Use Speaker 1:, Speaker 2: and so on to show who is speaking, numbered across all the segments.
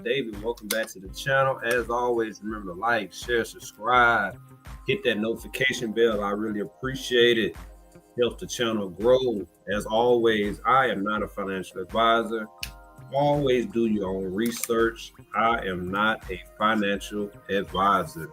Speaker 1: David. Welcome back to the channel. As always, remember to like, share, subscribe, hit that notification bell. I really appreciate it. Helps the channel grow. As always, I am not a financial advisor. Always do your own research. I am not a financial advisor.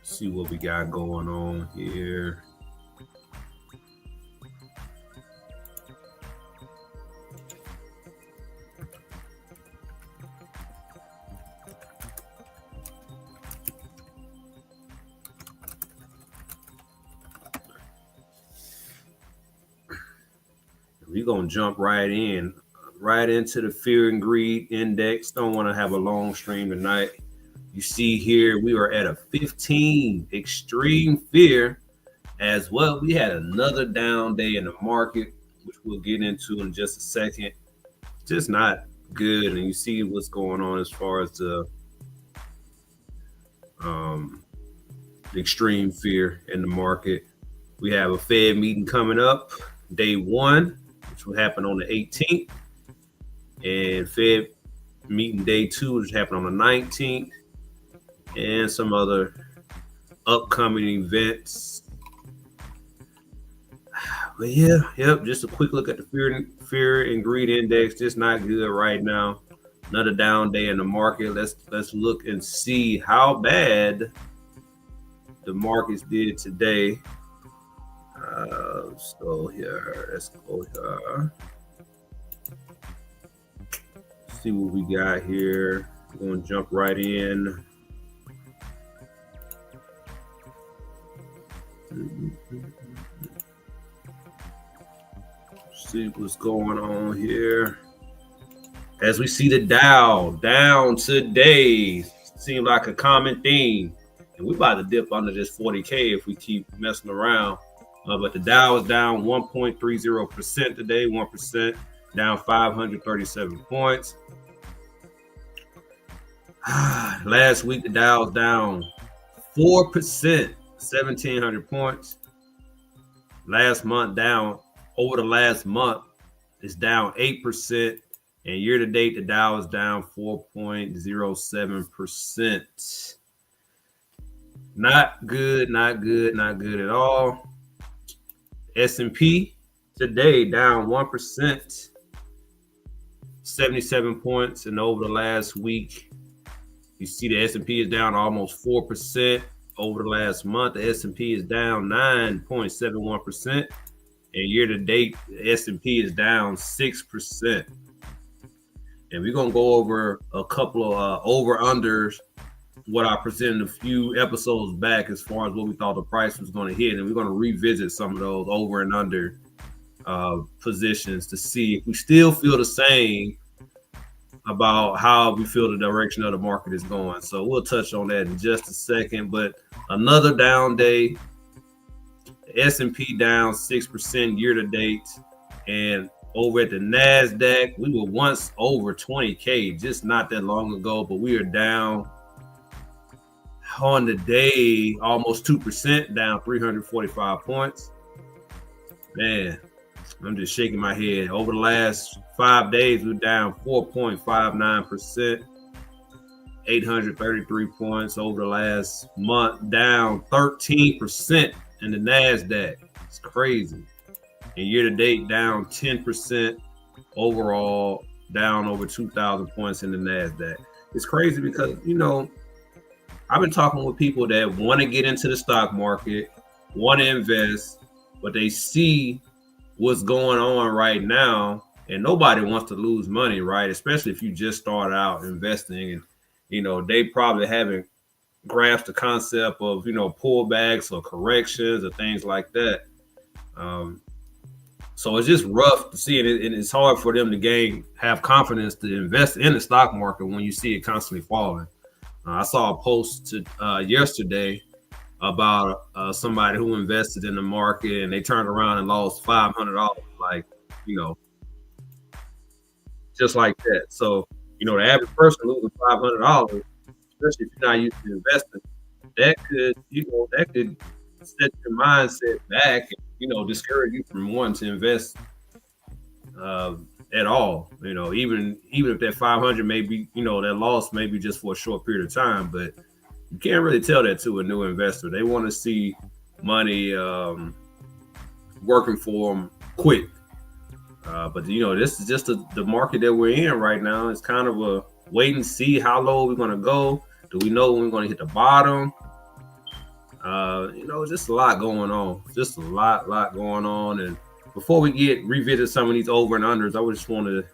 Speaker 1: See what we got going on here. We're gonna jump right into the fear and greed index. Don't want to have a long stream tonight. You see here, we are at a 15 extreme fear as well. We had another down day in the market, which we'll get into in just a second. Just not good. And you see what's going on as far as the extreme fear in the market. We have a Fed meeting coming up, day one, which will happen on the 18th. And Fed meeting day two, which happened on the 19th. And some other upcoming events. But just a quick look at the fear and greed index. Just not good right now. Another down day in the market. Let's look and see how bad the markets did today. Let's go here. See what we got here. We're gonna jump right in. See what's going on here. As we see the Dow down today, seems like a common theme. And we're about to dip under this 40K if we keep messing around. But the Dow is down 1.30% today, 1%, down 537 points. Last week, the Dow was down 4%, 1,700 points. Last month, down over the last month, it's down 8%. And year to date, the Dow is down 4.07%. Not good at all. S&P today down 1%, 77 points. And over the last week, you see the S&P is down almost 4%. Over the last month, the S&P is down 9.71%. And year to date, the S&P is down 6%. And we're going to go over a couple of over-unders, what I presented a few episodes back as far as what we thought the price was going to hit. And we're going to revisit some of those over and under positions to see if we still feel the same about how we feel the direction of the market is going. So we'll touch on that in just a second. But another down day, S&P down 6% year to date. And over at the NASDAQ, we were once over 20K just not that long ago, but we are down on the day almost 2%, down 345 points. Man, I'm just shaking my head. Over the last 5 days, we're down 4.59%, 833 points. Over the last month, down 13% in the NASDAQ. It's crazy. And year to date, down 10%. Overall, down over 2,000 points in the NASDAQ. It's crazy because, I've been talking with people that want to get into the stock market, want to invest, but they see what's going on right now, and nobody wants to lose money, right? Especially if you just start out investing, and they probably haven't grasped the concept of pullbacks or corrections or things like that. So it's just rough to see it, and it's hard for them to have confidence to invest in the stock market when you see it constantly falling. I saw a post yesterday about somebody who invested in the market and they turned around and lost $500, just like that. So The average person losing $500, especially if you're not used to investing, that could set your mindset back and discourage you from wanting to invest uh, at all. Even if that 500 may be, that loss may be just for a short period of time, but you can't really tell that to a new investor. They want to see money working for them quick. But this is just the market that we're in right now. It's kind of a wait and see how low we're going to go. Do we know when we're going to hit the bottom? Just a lot going on. Just a lot going on. And before we revisit some of these over and unders, I just want to.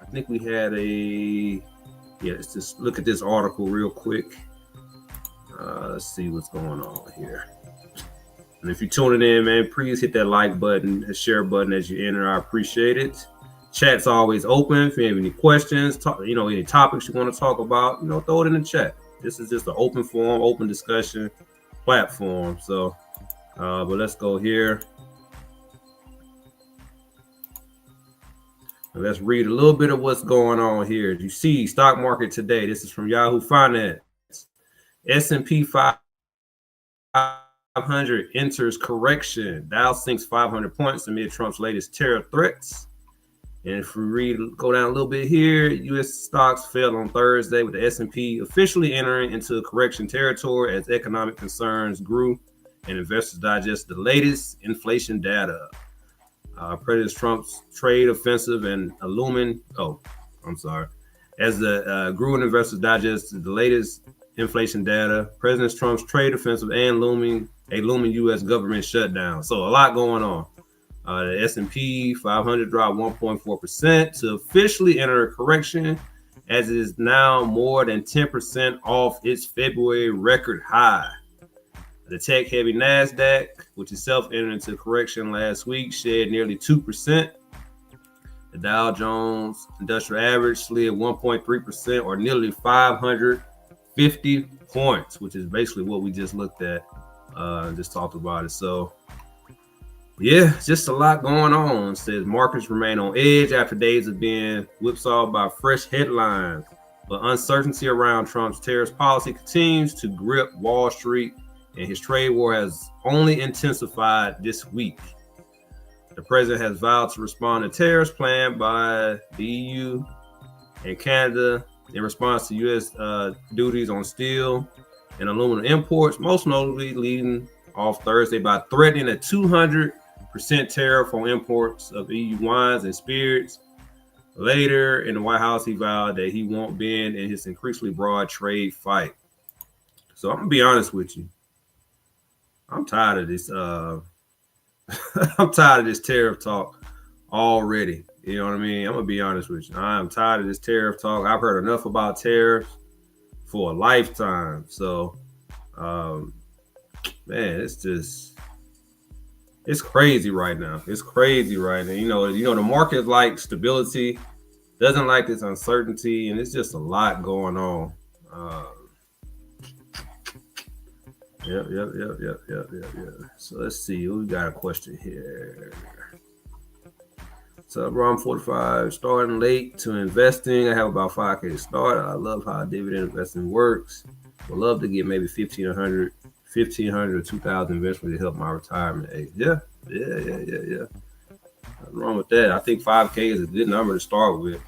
Speaker 1: I think we had let's just look at this article real quick. Let's see what's going on here. And if you're tuning in, man, please hit that like button, the share button as you enter. I appreciate it. Chat's always open. If you have any questions, any topics you want to talk about, throw it in the chat. This is just an open forum, open discussion platform. So, but let's go here. Let's read a little bit of what's going on here. You see, stock market today. This is from Yahoo Finance. S&P 500 enters correction. Dow sinks 500 points amid Trump's latest terror threats. And if we go down a little bit here, U.S. stocks fell on Thursday with the S&P officially entering into correction territory as economic concerns grew and investors digest the latest inflation data. President Trump's trade offensive and as the grew and investors digest the latest inflation data, President Trump's trade offensive and looming U.S. government shutdown. So a lot going on. The S&P 500 dropped 1.4% to officially enter a correction, as it is now more than 10% off its February record high. The tech-heavy NASDAQ, which itself entered into correction last week, shed nearly 2%. The Dow Jones Industrial Average slid 1.3%, or nearly 550 points, which is basically what we just looked at, just talked about it. So, yeah, just a lot going on. It says markets remain on edge after days of being whipsawed by fresh headlines. But uncertainty around Trump's tariffs policy continues to grip Wall Street, and his trade war has only intensified this week. The president has vowed to respond to tariffs planned by the EU and Canada in response to U.S. Duties on steel and aluminum imports, most notably leading off Thursday by threatening a 200% tariff on imports of EU wines and spirits. Later in the White House, he vowed that he won't bend in his increasingly broad trade fight. So I'm gonna be honest with you. I'm tired of this. I'm tired of this tariff talk already. You know what I mean? I'm gonna be honest with you. I'm tired of this tariff talk. I've heard enough about tariffs for a lifetime. So, man, it's crazy right now. It's crazy right now. The market likes stability, doesn't like this uncertainty, and it's just a lot going on. Yep. So let's see. We got a question here. So Ron 45, starting late to investing. I have about 5K started. I love how dividend investing works. Would love to get maybe 1,500 or 2,000 investment to help my retirement age. Yeah. Nothing wrong with that. I think 5K is a good number to start with.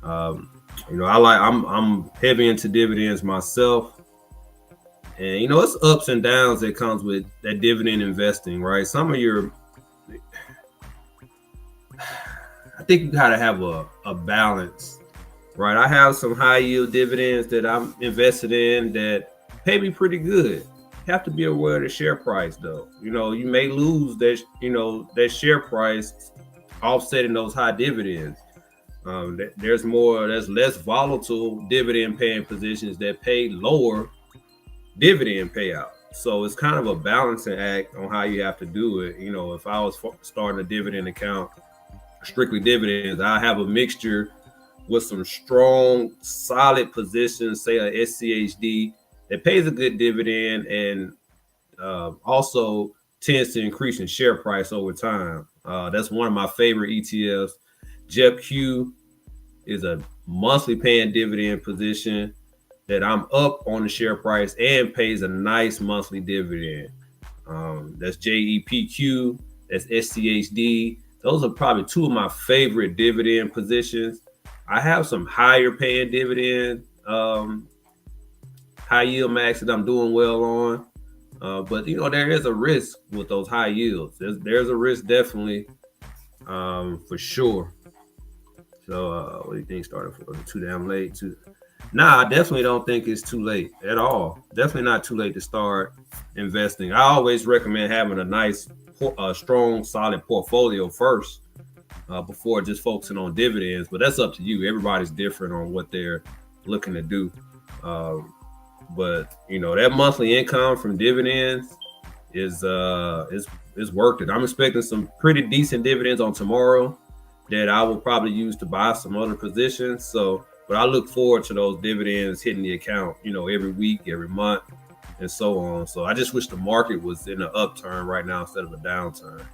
Speaker 1: I'm heavy into dividends myself. And, it's ups and downs that comes with that dividend investing, right? I think you got to have a balance, right? I have some high yield dividends that I'm invested in that pay me pretty good. You have to be aware of the share price, though. You may lose that share price offsetting those high dividends. There's less volatile dividend paying positions that pay lower dividend payout. So it's kind of a balancing act on how you have to do it. If I was starting a dividend account, strictly dividends, I have a mixture with some strong, solid positions, say a SCHD that pays a good dividend and also tends to increase in share price over time. That's one of my favorite ETFs. JEPQ is a monthly paying dividend position that I'm up on the share price and pays a nice monthly dividend. That's JEPQ, that's SCHD. Those are probably two of my favorite dividend positions. I have some higher paying dividend, high yield max that I'm doing well on. But there is a risk with those high yields. There's a risk definitely, for sure. So what do you think? Starting for too damn late? Nah, I definitely don't think it's too late at all. Definitely not too late to start investing. I always recommend having a nice, strong, solid portfolio first, before just focusing on dividends. But that's up to you. Everybody's different on what they're looking to do. But that monthly income from dividends is worth it. I'm expecting some pretty decent dividends on tomorrow that I will probably use to buy some other positions. So, but I look forward to those dividends hitting the account, every week, every month, and so on. So I just wish the market was in an upturn right now instead of a downturn.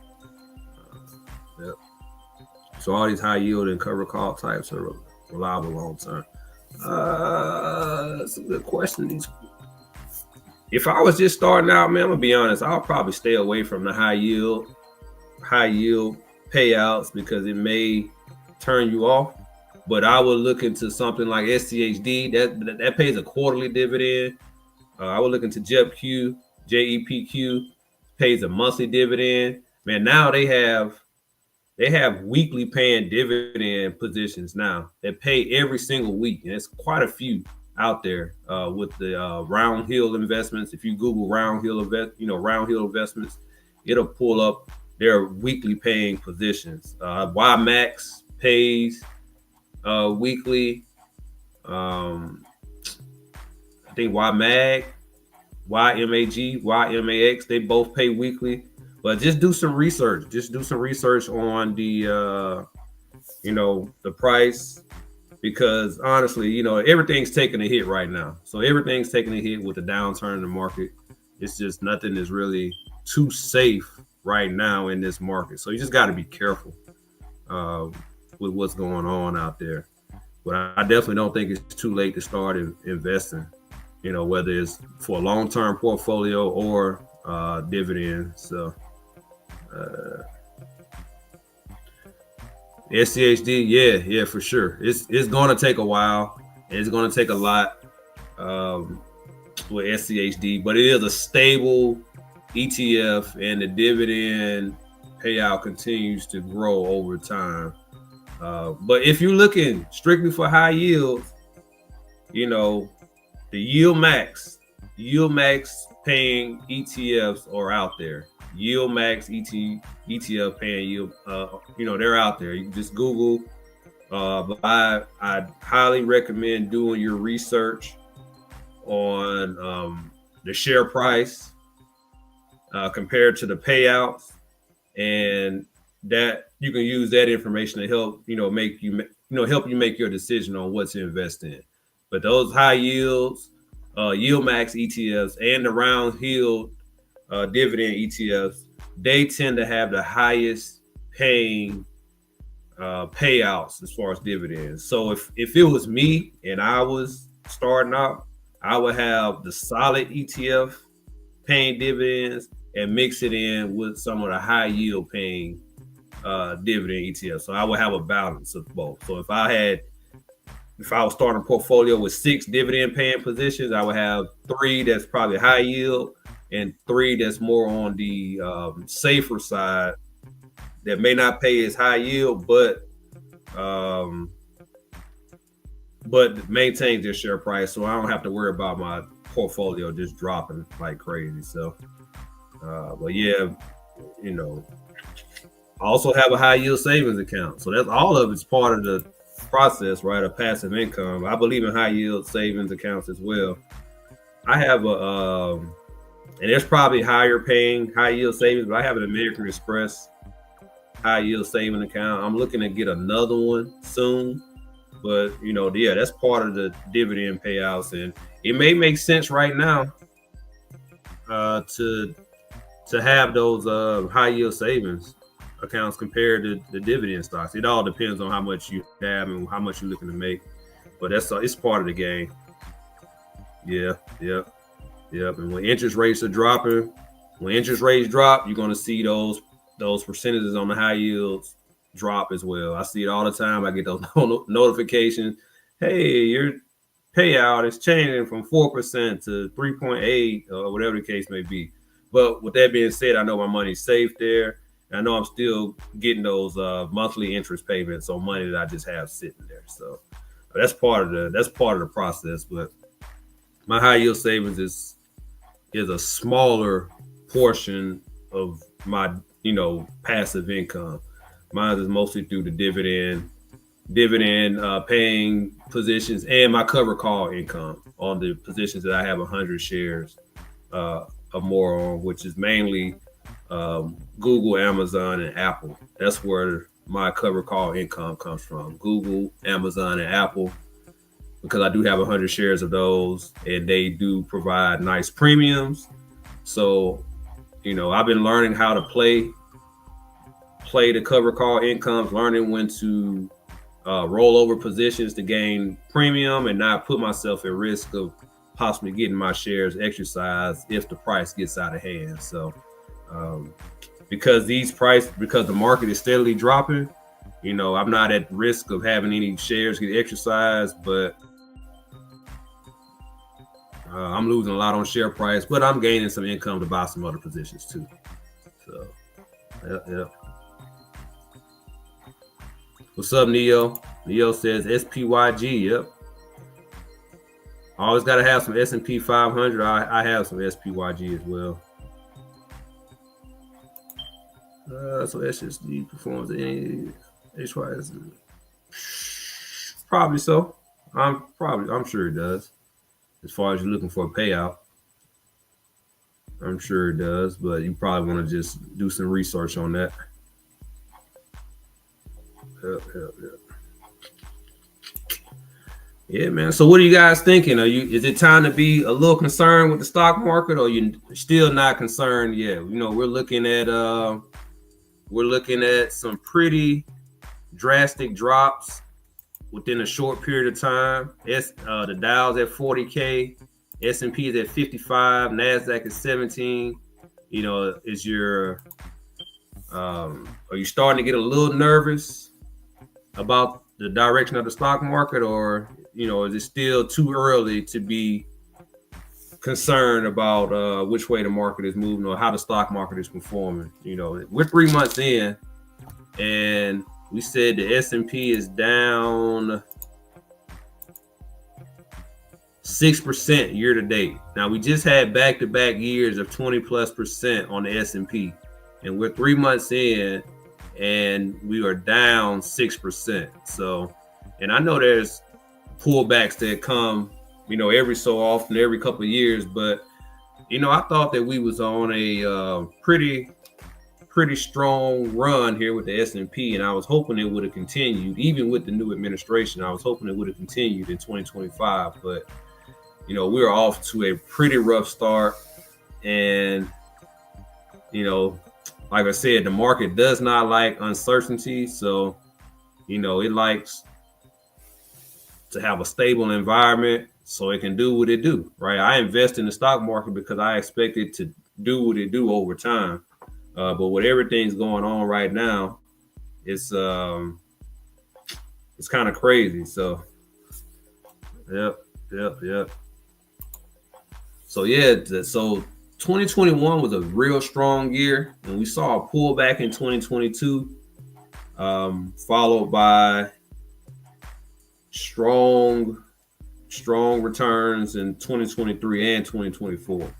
Speaker 1: Yep. So all these high yield and cover call types are reliable long term. That's a good question. If I was just starting out, man, I'm gonna be honest, I'll probably stay away from the high yield payouts because it may turn you off. But I would look into something like SCHD that pays a quarterly dividend. I would look into JEPQ pays a monthly dividend. Man, now they have weekly paying dividend positions now that pay every single week, and it's quite a few out there with the Round Hill Investments. If you Google Round Hill Investments, it'll pull up their weekly paying positions. YMAX pays weekly. I think YMAX, they both pay weekly. But just do some research. Just do some research on the the price, because honestly, everything's taking a hit right now. So everything's taking a hit with the downturn in the market. It's just nothing is really too safe right now in this market. So you just got to be careful with what's going on out there. But I definitely don't think it's too late to start investing. Whether it's for a long-term portfolio or dividends. So. SCHD, yeah, for sure. It's going to take a while. It's going to take a lot with SCHD, but it is a stable ETF, and the dividend payout continues to grow over time. But if you're looking strictly for high yields, the yield max paying ETFs are out there. Yield max ETF paying yield, they're out there. You can just Google. But I highly recommend doing your research on the share price compared to the payouts, and that you can use that information to help make you make your decision on what to invest in. But those high yields, yield max ETFs, and the round hill dividend ETFs, they tend to have the highest paying payouts as far as dividends. So if it was me and I was starting out, I would have the solid ETF paying dividends and mix it in with some of the high yield paying dividend ETFs. So I would have a balance of both. So if I was starting a portfolio with 6 dividend paying positions, I would have 3 that's probably high yield and 3 that's more on the safer side that may not pay as high yield, but maintains their share price. So I don't have to worry about my portfolio just dropping like crazy. So, but yeah, I also have a high yield savings account. So that's all of it's part of the process, right? Of passive income. I believe in high yield savings accounts as well. I have and there's probably higher paying high yield savings, but I have an American Express high yield saving account. I'm looking to get another one soon, but that's part of the dividend payouts, and it may make sense right now to have those high yield savings accounts compared to the dividend stocks. It all depends on how much you have and how much you're looking to make. but it's part of the game. Yeah, yep. And when interest rates are dropping, when interest rates drop, you're going to see those percentages on the high yields drop as well. I see it all the time. I get those notifications. Hey, your payout is changing from 4% to 3.8 or whatever the case may be. But with that being said, I know my money's safe there. And I know I'm still getting those monthly interest payments on money that I just have sitting there. So that's part of the process. But my high yield savings is a smaller portion of my passive income. Mine is mostly through the dividend paying positions and my cover call income on the positions that I have 100 shares or more on, which is mainly Google, Amazon, and Apple. That's where my cover call income comes from. Google, Amazon, and Apple, because I do have 100 shares of those, and they do provide nice premiums. So, I've been learning how to play the cover call incomes, learning when to roll over positions to gain premium and not put myself at risk of possibly getting my shares exercised if the price gets out of hand. So, because the market is steadily dropping, I'm not at risk of having any shares get exercised, but I'm losing a lot on share price, but I'm gaining some income to buy some other positions too. So, yeah. What's up, Neo? Neo says SPYG. Yep. Always got to have some S&P 500. I have some SPYG as well. So SSD performs any HYS. Probably so. I'm sure it does. As far as you're looking for a payout, I'm sure it does, but you probably want to just do some research on that. Yep. Yeah, man. So what are you guys thinking? Is it time to be a little concerned with the stock market, or you still not concerned yet? We're looking at some pretty drastic drops within a short period of time. The Dow's at 40K, S&P is at 55, NASDAQ is 17. Are you starting to get a little nervous about the direction of the stock market, or is it still too early to be concerned about which way the market is moving or how the stock market is performing? We're 3 months in, and we said the S&P is down 6% year to date. Now, we just had back-to-back years of 20+% on the S&P, and we're 3 months in, and we are down 6%. So, and I know there's pullbacks that come, every so often, every couple of years, but I thought that we was on a pretty strong run here with the S&P, and I was hoping it would have continued, even with the new administration. I was hoping it would have continued in 2025, but we're off to a pretty rough start, and like I said, the market does not like uncertainty, so it likes to have a stable environment so it can do what it do, right? I invest in the stock market because I expect it to do what it do over time. But with everything's going on right now, it's kind of crazy. So, yep. So so 2021 was a real strong year, and we saw a pullback in 2022, followed by strong returns in 2023 and 2024.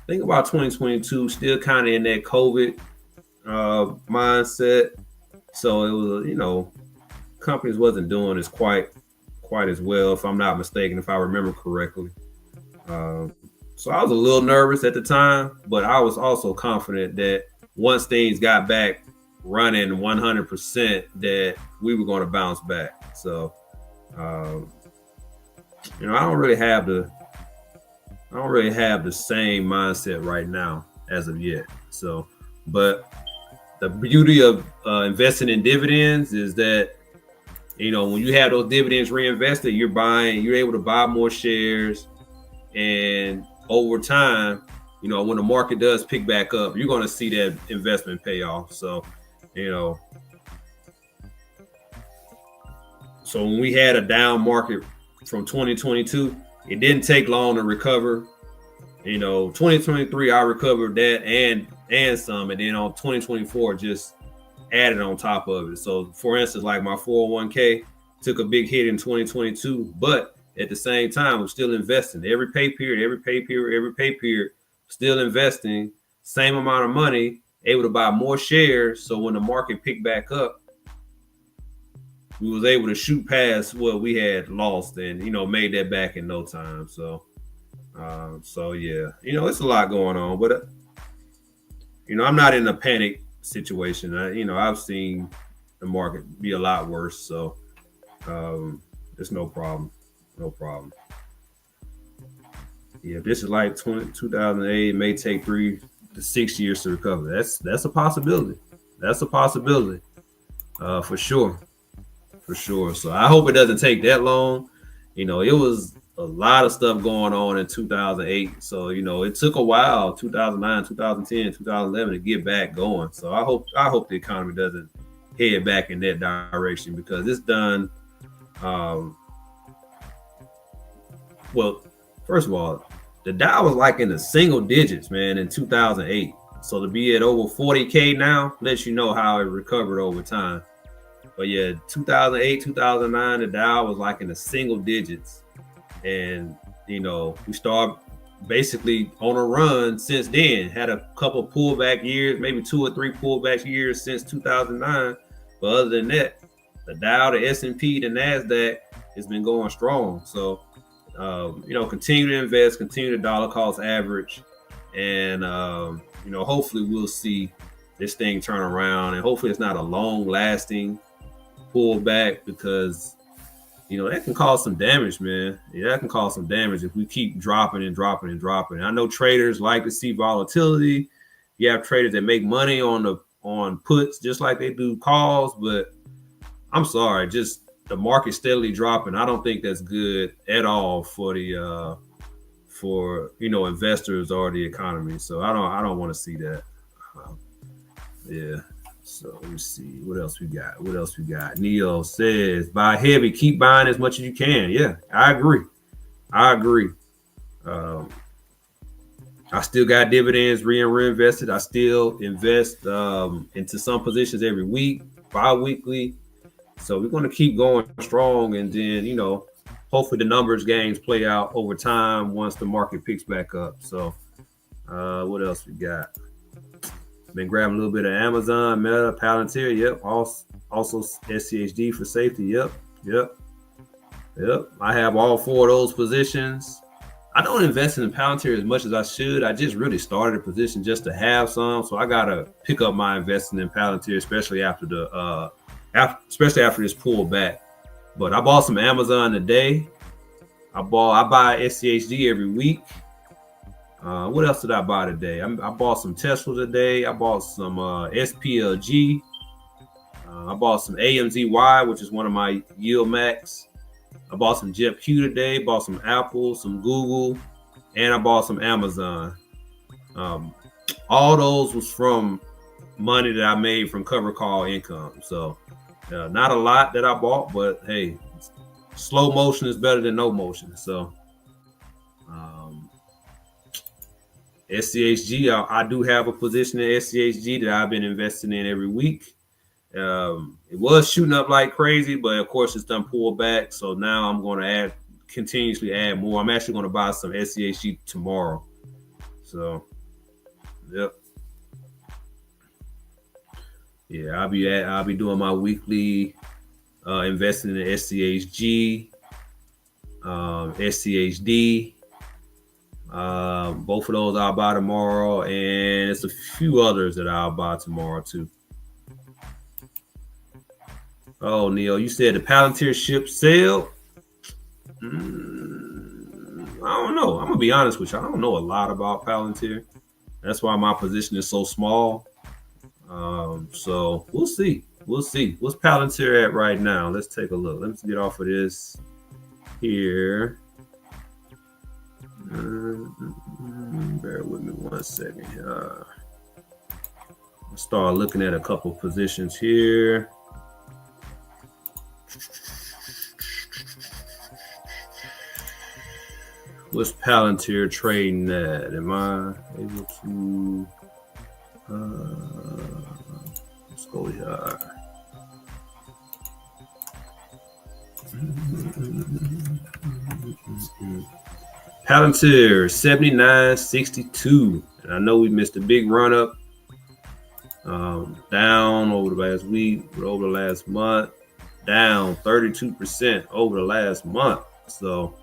Speaker 1: Think about 2022, still kind of in that COVID mindset. So it was, companies wasn't doing as quite as well, if I'm not mistaken, if I remember correctly. So I was a little nervous at the time, but I was also confident that once things got back running 100%, that we were going to bounce back. So, I don't really have the same mindset right now as of yet. So, but the beauty of investing in dividends is that When you have those dividends reinvested, you're able to buy more shares, and over time, when the market does pick back up, you're going to see that investment pay off. So, you know, so when we had a down market from 2022, it didn't take long to recover. 2023, I recovered that and some, and then on 2024, just added on top of it. So, for instance, like my 401k took a big hit in 2022, but at the same time, I'm still investing every pay period, still investing same amount of money, able to buy more shares. So when the market picked back up, we was able to shoot past what we had lost and made that back in no time. So yeah, it's a lot going on, but I'm not in a panic situation. I've seen the market be a lot worse, so it's no problem. No problem. Yeah, if this is like 2008, it may take 3 to 6 years to recover. That's a possibility. That's a possibility, for sure. For sure. So I hope it doesn't take that long. It was a lot of stuff going on in 2008. So, it took a while, 2009, 2010, 2011 to get back going. So I hope the economy doesn't head back in that direction, because it's done. Well, first of all, the Dow was like in the single digits, man, in 2008. So to be at over 40K now lets you know how it recovered over time. But yeah, 2008, 2009, the Dow was like in the single digits. And, we started basically on a run since then. Had a couple pullback years, maybe 2 or 3 pullback years since 2009. But other than that, the Dow, the S&P, the NASDAQ has been going strong. So, continue to invest, continue to dollar cost average. And, hopefully we'll see this thing turn around. And hopefully it's not a long lasting pullback, because that can cause some damage, man. Yeah, that can cause some damage if we keep dropping and dropping and dropping. I know traders like to see volatility. You have traders that make money on puts just like they do calls, but I'm sorry, just the market steadily dropping. I don't think that's good at all for the investors or the economy. So I don't want to see that. Yeah. So let me see what else we got. Neo says, buy heavy, keep buying as much as you can. Yeah, I agree. I still got dividends reinvested. I still invest into some positions every week, bi-weekly. So we're going to keep going strong, and then hopefully the numbers gains play out over time once the market picks back up. So what else we got? Been grabbing a little bit of Amazon, Meta, Palantir. Yep. Also SCHD for safety. Yep. I have all 4 of those positions. I don't invest in Palantir as much as I should. I just really started a position just to have some. So I gotta pick up my investing in Palantir, especially after this pullback. But I bought some Amazon today. I buy SCHD every week. What else did I buy today? I bought some Tesla today. I bought some SPLG. I bought some AMZY, which is one of my yield max. I bought some JetQ today. Bought some Apple, some Google, and I bought some Amazon. All those was from money that I made from cover call income. So not a lot that I bought, but hey, slow motion is better than no motion. So SCHG, I do have a position in SCHG that I've been investing in every week. It was shooting up like crazy, but of course it's done pulled back. So now I'm going to continuously add more. I'm actually going to buy some SCHG tomorrow. So, yep. Yeah, I'll be doing my weekly investing in SCHG, SCHD. Both of those I'll buy tomorrow, and it's a few others that I'll buy tomorrow too. Oh, Neil, you said the Palantir ship sailed. I don't know. I'm gonna be honest with you. I don't know a lot about Palantir. That's why my position is so small. So we'll see. We'll see. What's Palantir at right now? Let's take a look. Let's get off of this here. Bear with me 1 second. I'll start looking at a couple positions here. What's Palantir trading at? Am I able to? Let's go here. Palantir 79.62, and I know we missed a big run up, down over the last week, over the last month, down 32% over the last month. So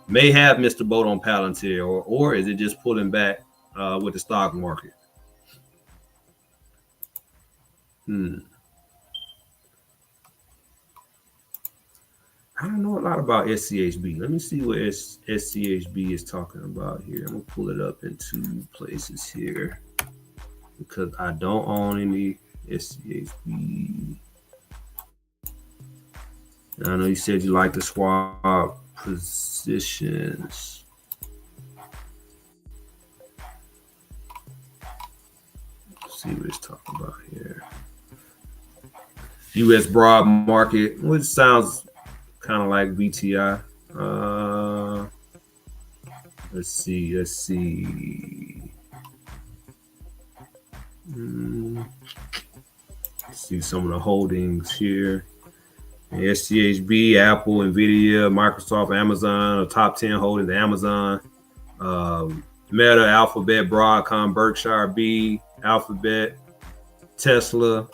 Speaker 1: may have missed a boat on Palantir, or is it just pulling back with the stock market? I don't know a lot about SCHB. Let me see what SCHB is talking about here. I'm gonna pull it up in 2 places here because I don't own any SCHB. And I know you said you like to swap positions. Let's see what it's talking about here. U.S. broad market, which sounds kind of like VTI. Let's see. Let's see some of the holdings here. SCHB, Apple, Nvidia, Microsoft, Amazon, top 10 holdings, Amazon, Meta, Alphabet, Broadcom, Berkshire, B, Alphabet, Tesla.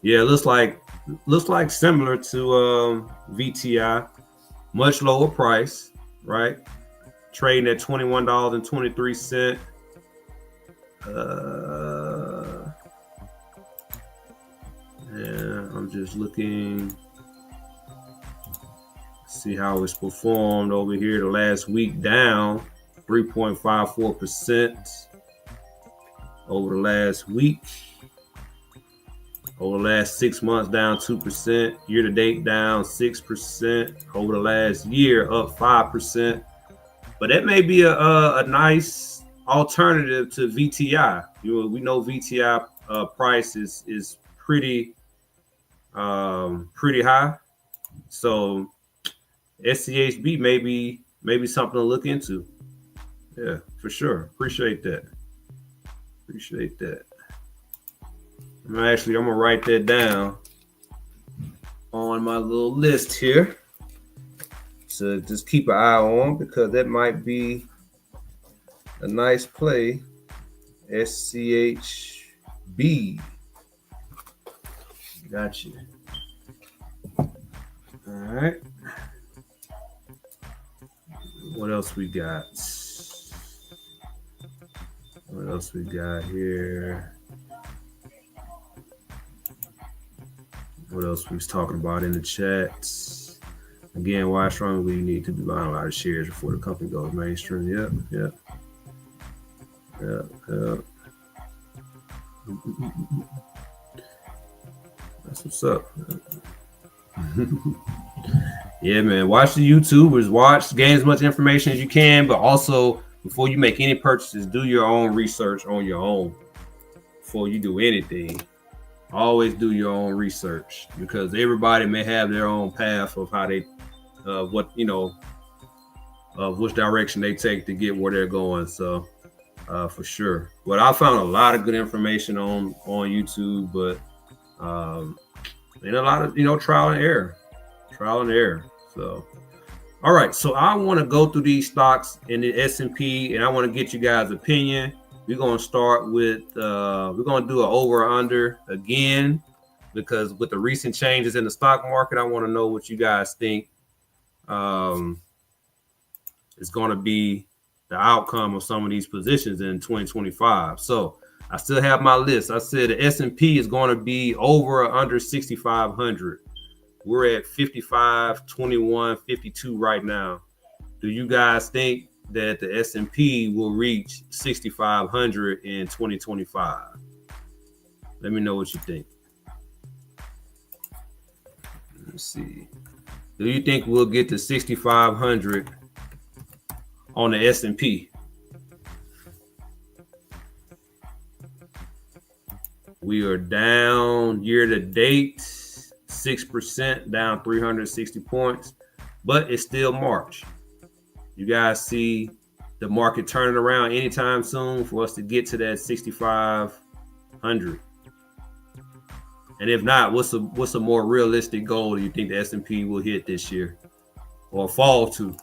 Speaker 1: Yeah, looks like similar to VTI, much lower price, right? Trading at $21.23. Yeah, I'm just looking, see how it's performed over here the last week, down 3.54% over the last week. Over the last 6 months, down 2%. Year to date, down 6%. Over the last year, up 5%. But that may be a nice alternative to VTI. We know VTI price is pretty high. So SCHB maybe something to look into. Yeah, for sure. Appreciate that. I'm gonna write that down on my little list here. So just keep an eye on, because that might be a nice play. SCHB. Gotcha. All right. What else we got? What else we got here? What else we was talking about in the chats? Again, why strongly you need to be buying a lot of shares before the company goes mainstream. Yep. That's what's up. Yeah, man. Watch the YouTubers. Gain as much information as you can, but also before you make any purchases, do your own research on your own before you do anything. Always do your own research, because everybody may have their own path of how they, which direction they take to get where they're going. So, for sure. But I found a lot of good information on YouTube, but and a lot of trial and error. So, all right. So I want to go through these stocks in the S&P, and I want to get you guys' opinion. We're going to start with, we're going to do an over or under again, because with the recent changes in the stock market, I want to know what you guys think is going to be the outcome of some of these positions in 2025. So I still have my list. I said the S&P is going to be over or under 6,500. We're at 55, 21, 52 right now. Do you guys think that the S&P will reach 6,500 in 2025? Let me know what you think. Let's see. Do you think we'll get to 6,500 on the S&P? We are down year to date 6%, down 360 points, but it's still March. You guys see the market turning around anytime soon for us to get to that 6,500? And if not, what's a more realistic goal do you think the S&P will hit this year or fall to?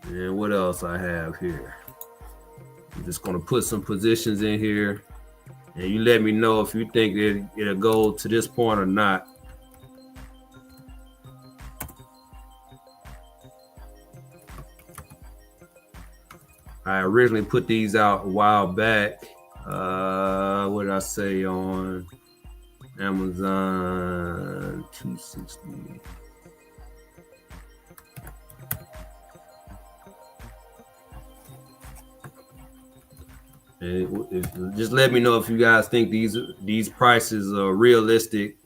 Speaker 1: And what else I have here? I'm just going to put some positions in here, and you let me know if you think it'll go to this point or not. I originally put these out a while back. What did I say on Amazon? 260. And just let me know if you guys think these prices are realistic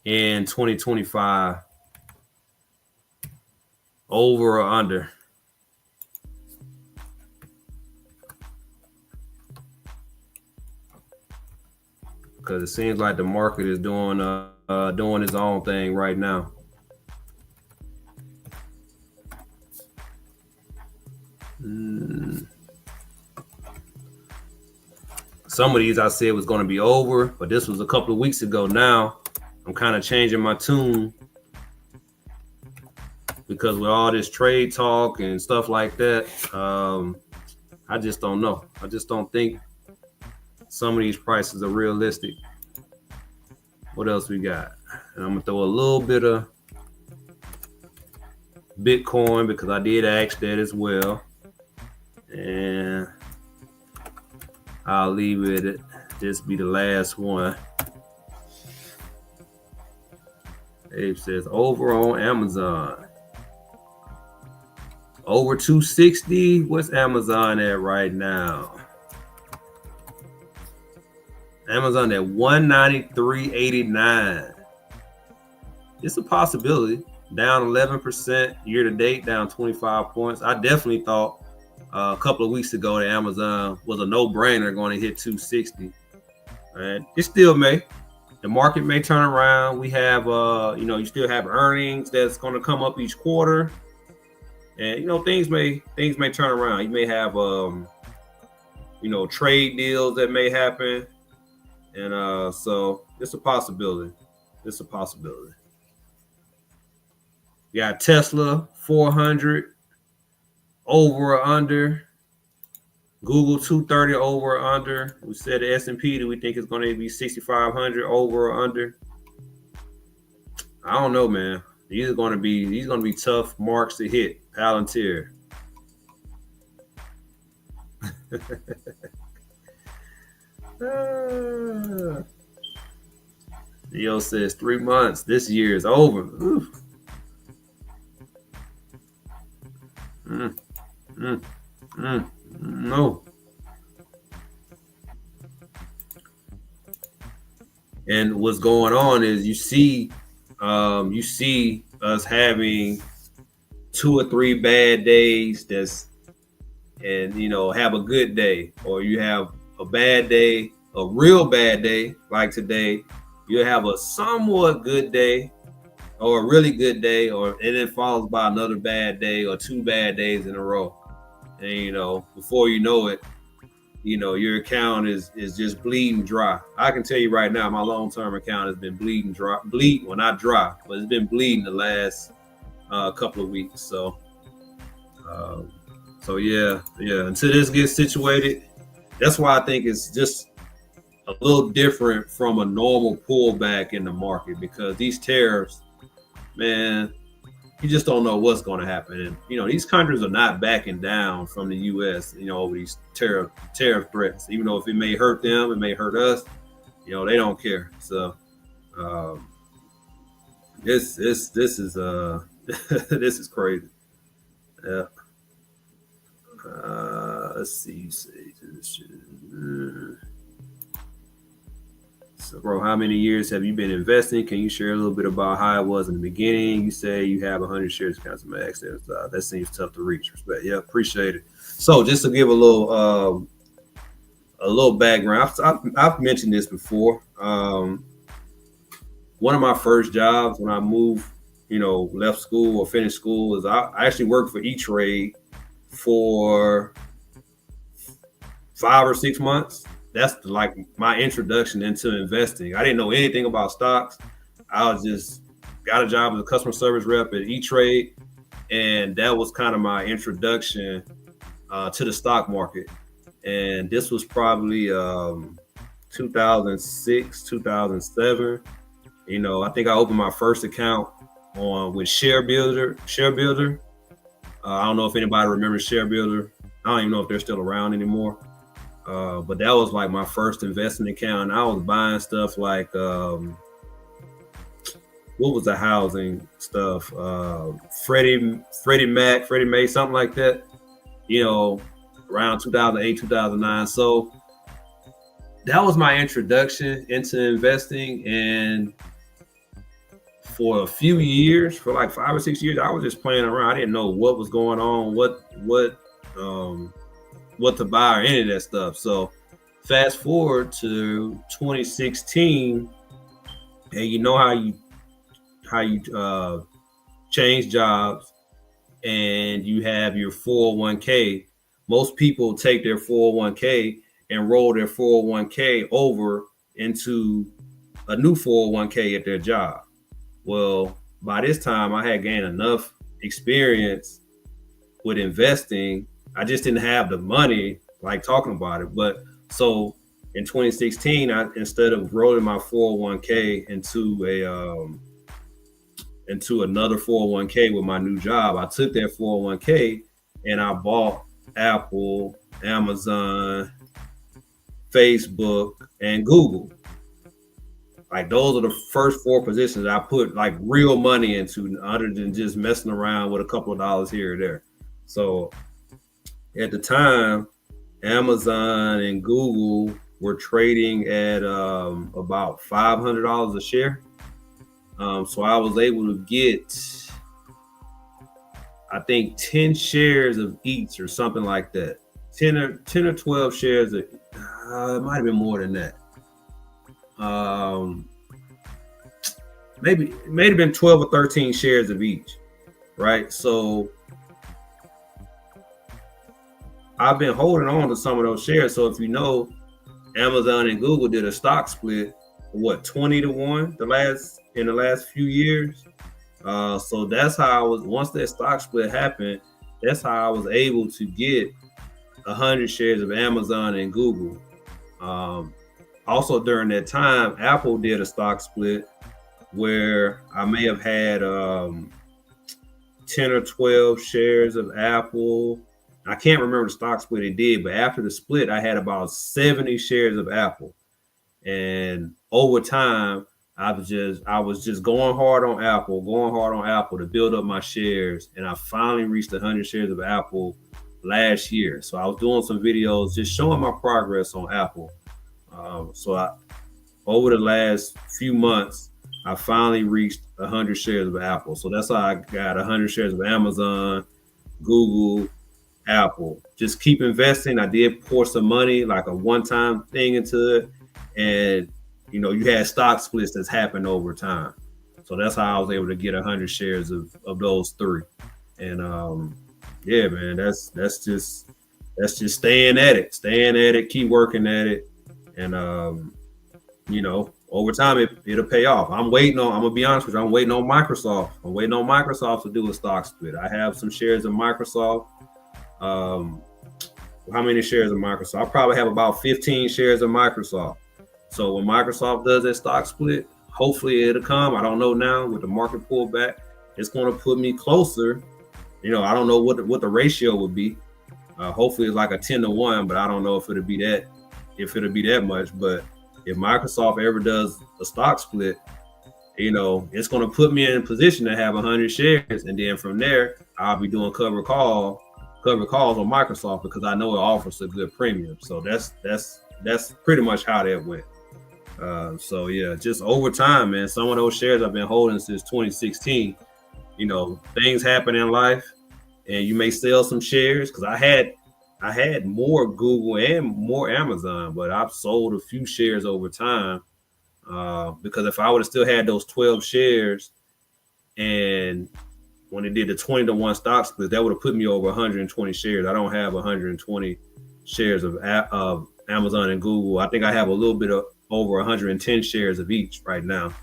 Speaker 1: in 2025, over or under. Because it seems like the market is doing its own thing right now. Some of these I said was going to be over, but this was a couple of weeks ago. Now I'm kind of changing my tune because with all this trade talk and stuff like that, I just don't know. I just don't think some of these prices are realistic. What else we got? And I'm gonna throw a little bit of Bitcoin because I did ask that as well. And I'll leave it at this be the last one. Abe says over on Amazon. Over 260. What's Amazon at right now? Amazon at 193.89. It's a possibility. Down 11% year to date, down 25 points. I definitely thought a couple of weeks ago that Amazon was a no-brainer going to hit 260. And it still may. The market may turn around. We have, you still have earnings that's going to come up each quarter, and things may turn around. You may have, trade deals that may happen. And so it's a possibility. It's a possibility. You got Tesla 400 over or under. Google 230 over or under. We said the S&P. Do we think it's going to be 6,500 over or under? I don't know, man. These are going to be tough marks to hit. Palantir. Neo says 3 months. This year is over. Oof. No. And what's going on is you see us having 2 or 3 bad days and have a good day, or you have a bad day, a real bad day like today. You have a somewhat good day or a really good day, and then followed by another bad day or 2 bad days in a row. And before you know it, your account is just bleeding dry. I can tell you right now, my long-term account has been bleeding dry. Well, not dry, but it's been bleeding the last couple of weeks. So yeah. Until this gets situated, that's why I think it's just a little different from a normal pullback in the market, because these tariffs, man, you just don't know what's going to happen. And these countries are not backing down from the U.S. Over these tariff threats. Even though if it may hurt them, it may hurt us. They don't care. So this is this is crazy. Yeah. Let's see. So, bro, how many years have you been investing? Can you share a little bit about how it was in the beginning? You say you have 100 shares accounts max. That seems tough to reach. Respect. Yeah, appreciate it. So, just to give a little background, I've mentioned this before. One of my first jobs when I moved, left school or finished school, is I actually worked for E-Trade for 5 or 6 months. That's like my introduction into investing. I didn't know anything about stocks. I was just got a job as a customer service rep at E-Trade, and that was kind of my introduction to the stock market. And this was probably 2006, 2007. I think I opened my first account with ShareBuilder. I don't know if anybody remembers ShareBuilder. I don't even know if they're still around anymore. But that was like my first investment account. And I was buying stuff like what was the housing stuff? Freddie Mac, Freddie Mae, something like that. Around 2008, 2009. So that was my introduction into investing. And for a few years, for like 5 or 6 years, I was just playing around. I didn't know what was going on, what to buy or any of that stuff. So fast forward to 2016, and you know how you change jobs and you have your 401k. Most people take their 401k and roll their 401k over into a new 401k at their job. Well, by this time I had gained enough experience with investing. I just didn't have the money like talking about it. But so in 2016, instead of rolling my 401k into another 401k with my new job, I took that 401k and I bought Apple, Amazon, Facebook, and Google. Like those are the first 4 positions I put like real money into, other than just messing around with a couple of dollars here or there. So at the time, Amazon and Google were trading at about $500 a share. So I was able to get, I think, 10 shares of each or something like that. 10 or 12 shares of, it might have been more than that. Maybe it may have been 12 or 13 shares of each, right? So I've been holding on to some of those shares. So if you know, Amazon and Google did a stock split, 20-1 in the last few years. So that's how I was, once that stock split happened, that's how I was able to get 100 shares of Amazon and Google. Also during that time, Apple did a stock split where I may have had 10 or 12 shares of Apple. I can't remember the stock split it did, but after the split, I had about 70 shares of Apple. And over time, I was just going hard on Apple to build up my shares. And I finally reached 100 shares of Apple last year. So I was doing some videos just showing my progress on Apple. Over the last few months, I finally reached 100 shares of Apple. So that's how I got 100 shares of Amazon, Google, Apple. Just keep investing. I did pour some money, like a one-time thing into it. And, you had stock splits that's happened over time. So that's how I was able to get 100 shares of those 3. And yeah, man, that's just staying at it, keep working at it. And, over time, it'll pay off. I'm gonna be honest with you, I'm waiting on Microsoft. I'm waiting on Microsoft to do a stock split. I have some shares of Microsoft. How many shares of Microsoft? I probably have about 15 shares of Microsoft. So when Microsoft does that stock split, hopefully it'll come. I don't know now with the market pullback. It's going to put me closer. I don't know what the ratio would be. Hopefully it's like a 10-1, but I don't know if it'll be that much. But if Microsoft ever does a stock split, it's going to put me in a position to have 100 shares. And then from there, I'll be doing cover calls on Microsoft because I know it offers a good premium. So that's pretty much how that went. So yeah, just over time, man. Some of those shares I've been holding since 2016. Things happen in life, and you may sell some shares because I had more Google and more Amazon, but I've sold a few shares over time. Because if I would have still had those 12 shares, and when it did the 20-to-1 stock split, that would have put me over 120 shares. I don't have 120 shares of Amazon and Google. I think I have a little bit of over 110 shares of each right now,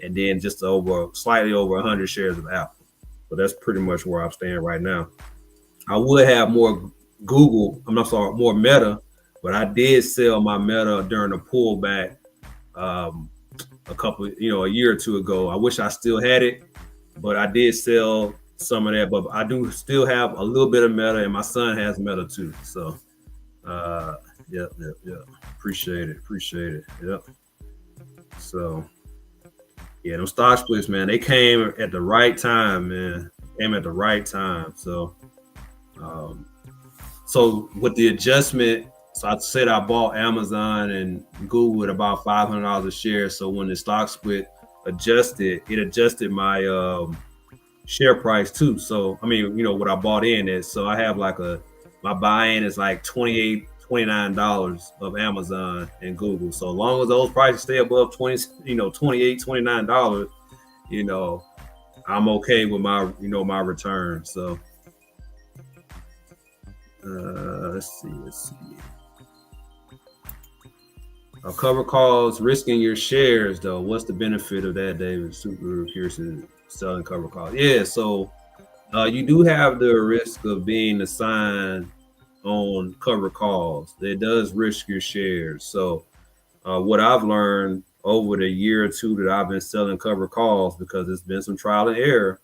Speaker 1: and then just slightly over 100 shares of Apple. So that's pretty much where I'm staying right now. I would have more Google. I'm not sorry, more Meta, but I did sell my Meta during the pullback a year or two ago. I wish I still had it, but I did sell some of that. But I do still have a little bit of Meta, and my son has Meta too. So, yep. Appreciate it. Yep. So, yeah, those stock splits, man, they came at the right time, man. Came at the right time. Um, so with the adjustment, so I said I bought Amazon and Google at about $500 a share. So when the stock split adjusted, it adjusted my share price too. So I mean, what I bought in is, so I have my buy-in is like $29 of Amazon and Google. So as long as those prices stay above 20, $28, $29, I'm okay with my return. So let's see. Cover calls, risking your shares though. What's the benefit of that, David? Super curious to selling cover calls. Yeah, so you do have the risk of being assigned on cover calls. It does risk your shares. So what I've learned over the year or two that I've been selling cover calls, because it's been some trial and error,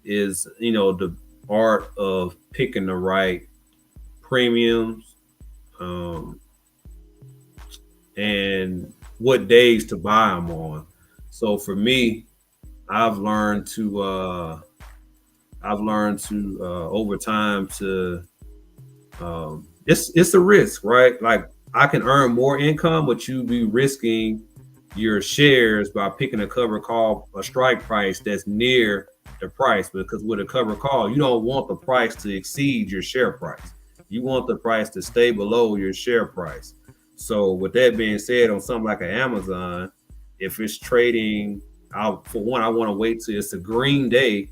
Speaker 1: is the art of picking the right premiums, and what days to buy them on. So for me, I've learned to over time to it's a risk, right? Like I can earn more income, but you be risking your shares by picking a cover call, a strike price that's near the price. Because with a cover call, you don't want the price to exceed your share price. You want the price to stay below your share price. So with that being said, on something like an Amazon, if it's trading, I want to wait till it's a green day.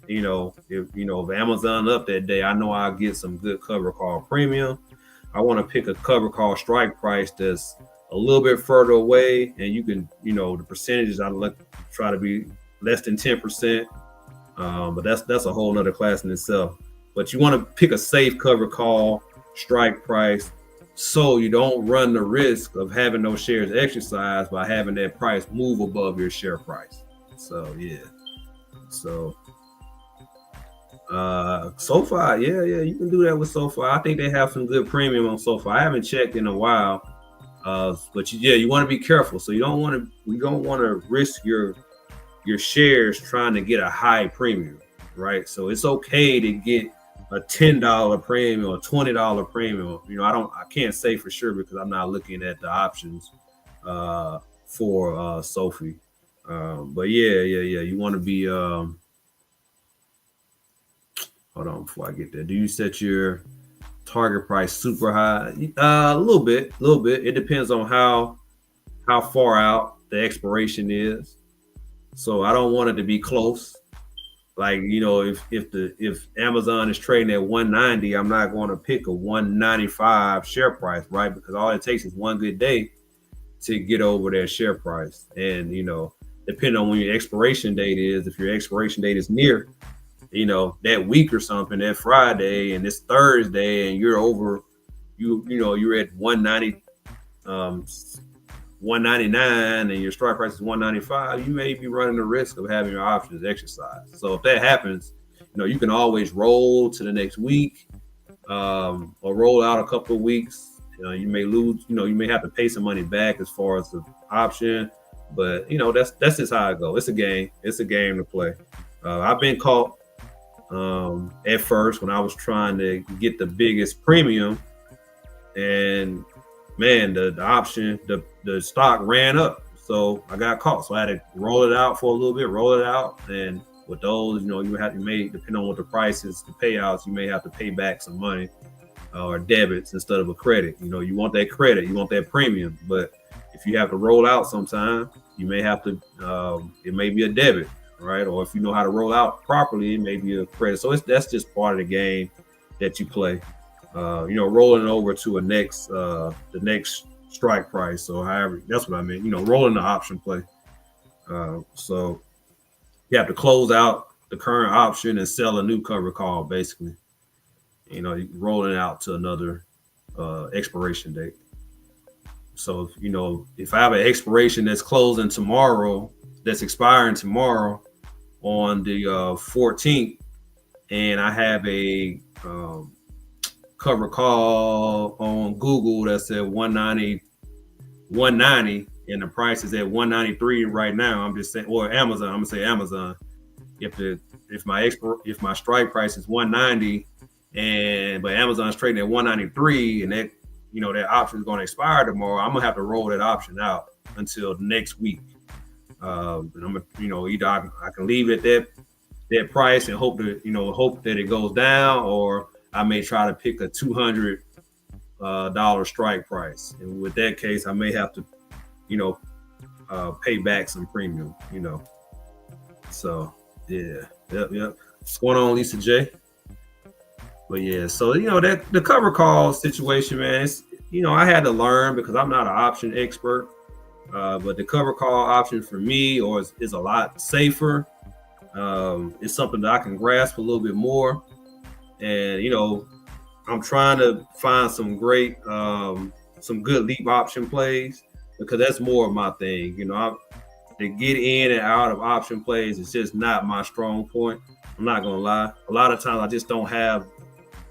Speaker 1: If Amazon up that day, I know I'll get some good cover call premium. I want to pick a cover call strike price that's a little bit further away, and you can, the percentages I try to be less than 10%. But that's a whole nother class in itself. But you want to pick a safe cover call strike price, so you don't run the risk of having those shares exercised by having that price move above your share price. So yeah. So SoFi, yeah, you can do that with SoFi. I think they have some good premium on SoFi. I haven't checked in a while, but you want to be careful. So you don't want to risk your shares trying to get a high premium, right? So it's okay to get a $10 premium or $20 premium. I can't say for sure because I'm not looking at the options for SoFi. But yeah, you want to be hold on before I get there. Do you set your target price super high? A little bit. It depends on how far out the expiration is. So I don't want it to be close. Like, if Amazon is trading at 190, I'm not going to pick a 195 share price, right? Because all it takes is one good day to get over their share price. And, depending on when your expiration date is, if your expiration date is near, that week or something, that Friday and it's Thursday and you're over, you're at 190, 199 and your strike price is 195, you may be running the risk of having your options exercised. So if that happens, you can always roll to the next week, or roll out a couple of weeks. You may lose, you may have to pay some money back as far as the option, but that's just how it goes. It's a game to play. I've been caught at first when I was trying to get the biggest premium, and man, the option, the stock ran up. So I got caught. So I had to roll it out for a little bit, roll it out. And with those, you know, you may, depending on what the price is, the payouts, you may have to pay back some money or debits instead of a credit. You know, you want that credit, you want that premium. But if you have to roll out sometime, you may have to, it may be a debit, right? Or if you know how to roll out properly, it may be a credit. So that's just part of the game that you play. You know, rolling it over to the next strike price. So however, that's what I mean, you know, rolling the option play. So you have to close out the current option and sell a new cover call, basically. You know, rolling it out to another expiration date. So, you know, if I have an expiration that's closing tomorrow, that's expiring tomorrow on the 14th, and I have a cover call on Google that's at 190, and the price is at 193 right now. I'm just saying, or Amazon. I'm gonna say Amazon. If my strike price is 190, but Amazon's trading at 193, and that, you know, that option is going to expire tomorrow, I'm gonna have to roll that option out until next week. And I'm gonna, you know, either I can leave it at that price and hope that it goes down, or I may try to pick a $200 strike price. And with that case, I may have to, you know, pay back some premium, you know. So yeah, yep. What's going on, Lisa J? But yeah, so, you know, that the cover call situation, man, it's, you know, I had to learn because I'm not an option expert. But the cover call option for me is a lot safer. It's something that I can grasp a little bit more. And, you know, I'm trying to find some good leap option plays, because that's more of my thing. You know, to get in and out of option plays is just not my strong point. I'm not going to lie. A lot of times I just don't have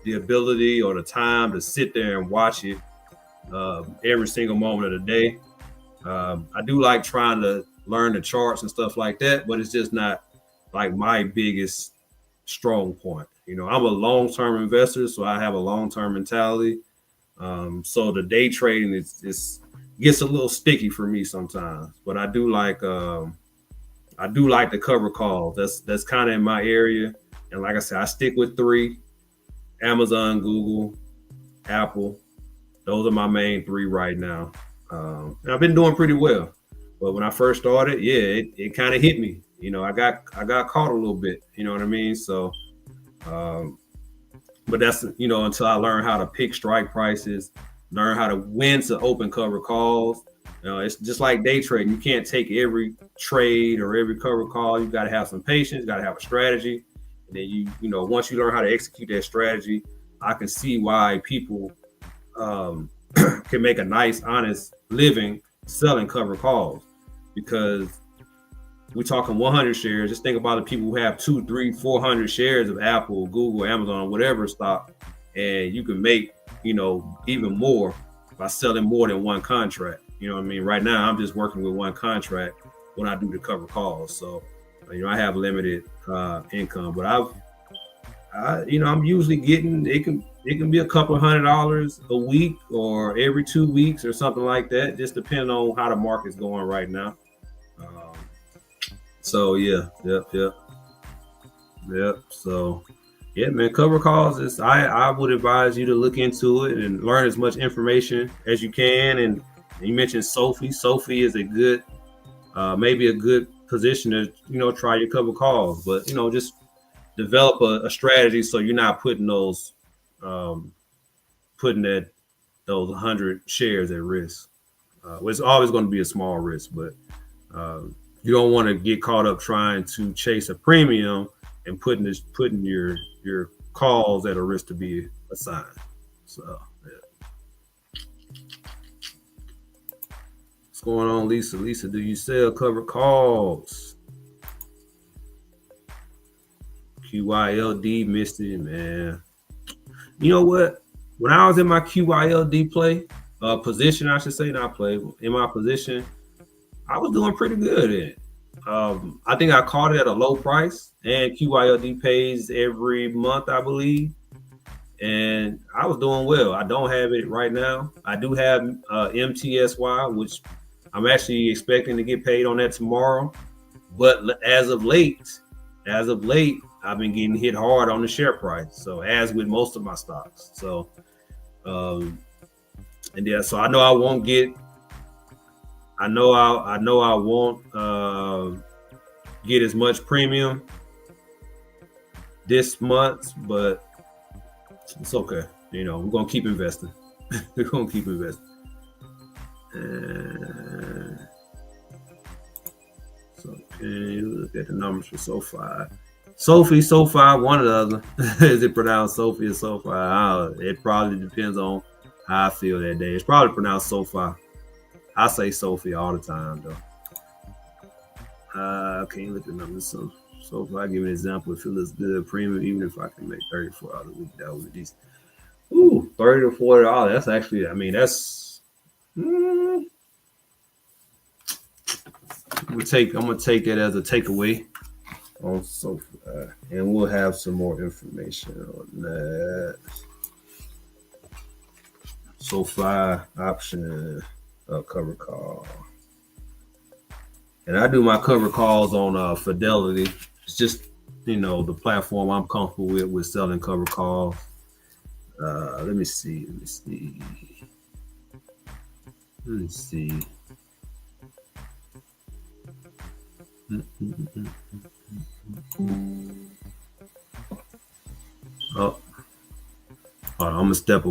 Speaker 1: the ability or the time to sit there and watch it every single moment of the day. I do like trying to learn the charts and stuff like that, but it's just not like my biggest strong point. You know, I'm a long-term investor, so I have a long-term mentality. So the day trading gets a little sticky for me sometimes, but I do like the cover calls. That's kind of in my area. And like I said, I stick with 3: Amazon, Google, Apple. Those are my main 3 right now. And I've been doing pretty well. But when I first started, yeah, it kind of hit me. You know, I got caught a little bit. You know what I mean? So, but that's, you know, until I learn how to pick strike prices, learn how to when to open cover calls. You know, it's just like day trading. You can't take every trade or every cover call. You got to have some patience. You got to have a strategy. And then you know, once you learn how to execute that strategy, I can see why people can make a nice, honest living selling cover calls, because we're talking 100 shares. Just think about the people who have 200, 300, 400 shares of Apple, Google, Amazon, whatever stock, and you can make, you know, even more by selling more than one contract. You know what I mean? Right now, I'm just working with one contract when I do the cover calls. So, you know, I have limited income, but I'm usually getting, it can be a couple $100 a week or every 2 weeks or something like that, just depending on how the market's going right now. So yeah, yep. So yeah, man, cover calls is, I would advise you to look into it and learn as much information as you can. And you mentioned Sophie. Sophie is a good, maybe a good position to, you know, try your cover calls, but, you know, just develop a strategy so you're not putting those 100 shares at risk. It's always going to be a small risk, but you don't want to get caught up trying to chase a premium and putting your calls at a risk to be assigned. So yeah. What's going on, Lisa? Lisa, do you sell cover calls? QYLD missed it, man. You know what? When I was in my QYLD position, I should say, not play, in my position, I was doing pretty good in it. I think I caught it at a low price, and QYLD pays every month, I believe. and I was doing well. I don't have it right now. I do have MTSY, which I'm actually expecting to get paid on that tomorrow. But as of late, I've been getting hit hard on the share price. So as with most of my stocks. So um, and yeah, so I know I won't get. I know I won't get as much premium this month, but it's okay. We're gonna keep investing. We're gonna keep investing. And so okay, look at the numbers for SoFi. SoFi, one or the other. Is it pronounced Sophie or SoFi? It probably depends on how I feel that day. It's probably pronounced SoFi. I say Sophie all the time though. Can't look at the numbers. So if I give an example, if it looks good, premium, even if I can make 34 out of the week, that would be decent. Ooh, 30 to $40. That's actually, I mean, that's. I'm gonna take it as a takeaway on SoFi, and we'll have some more information on that. SoFi option cover call. And I do my cover calls on Fidelity. It's just the platform I'm comfortable with selling cover calls. Let me see. Oh, I'm gonna step.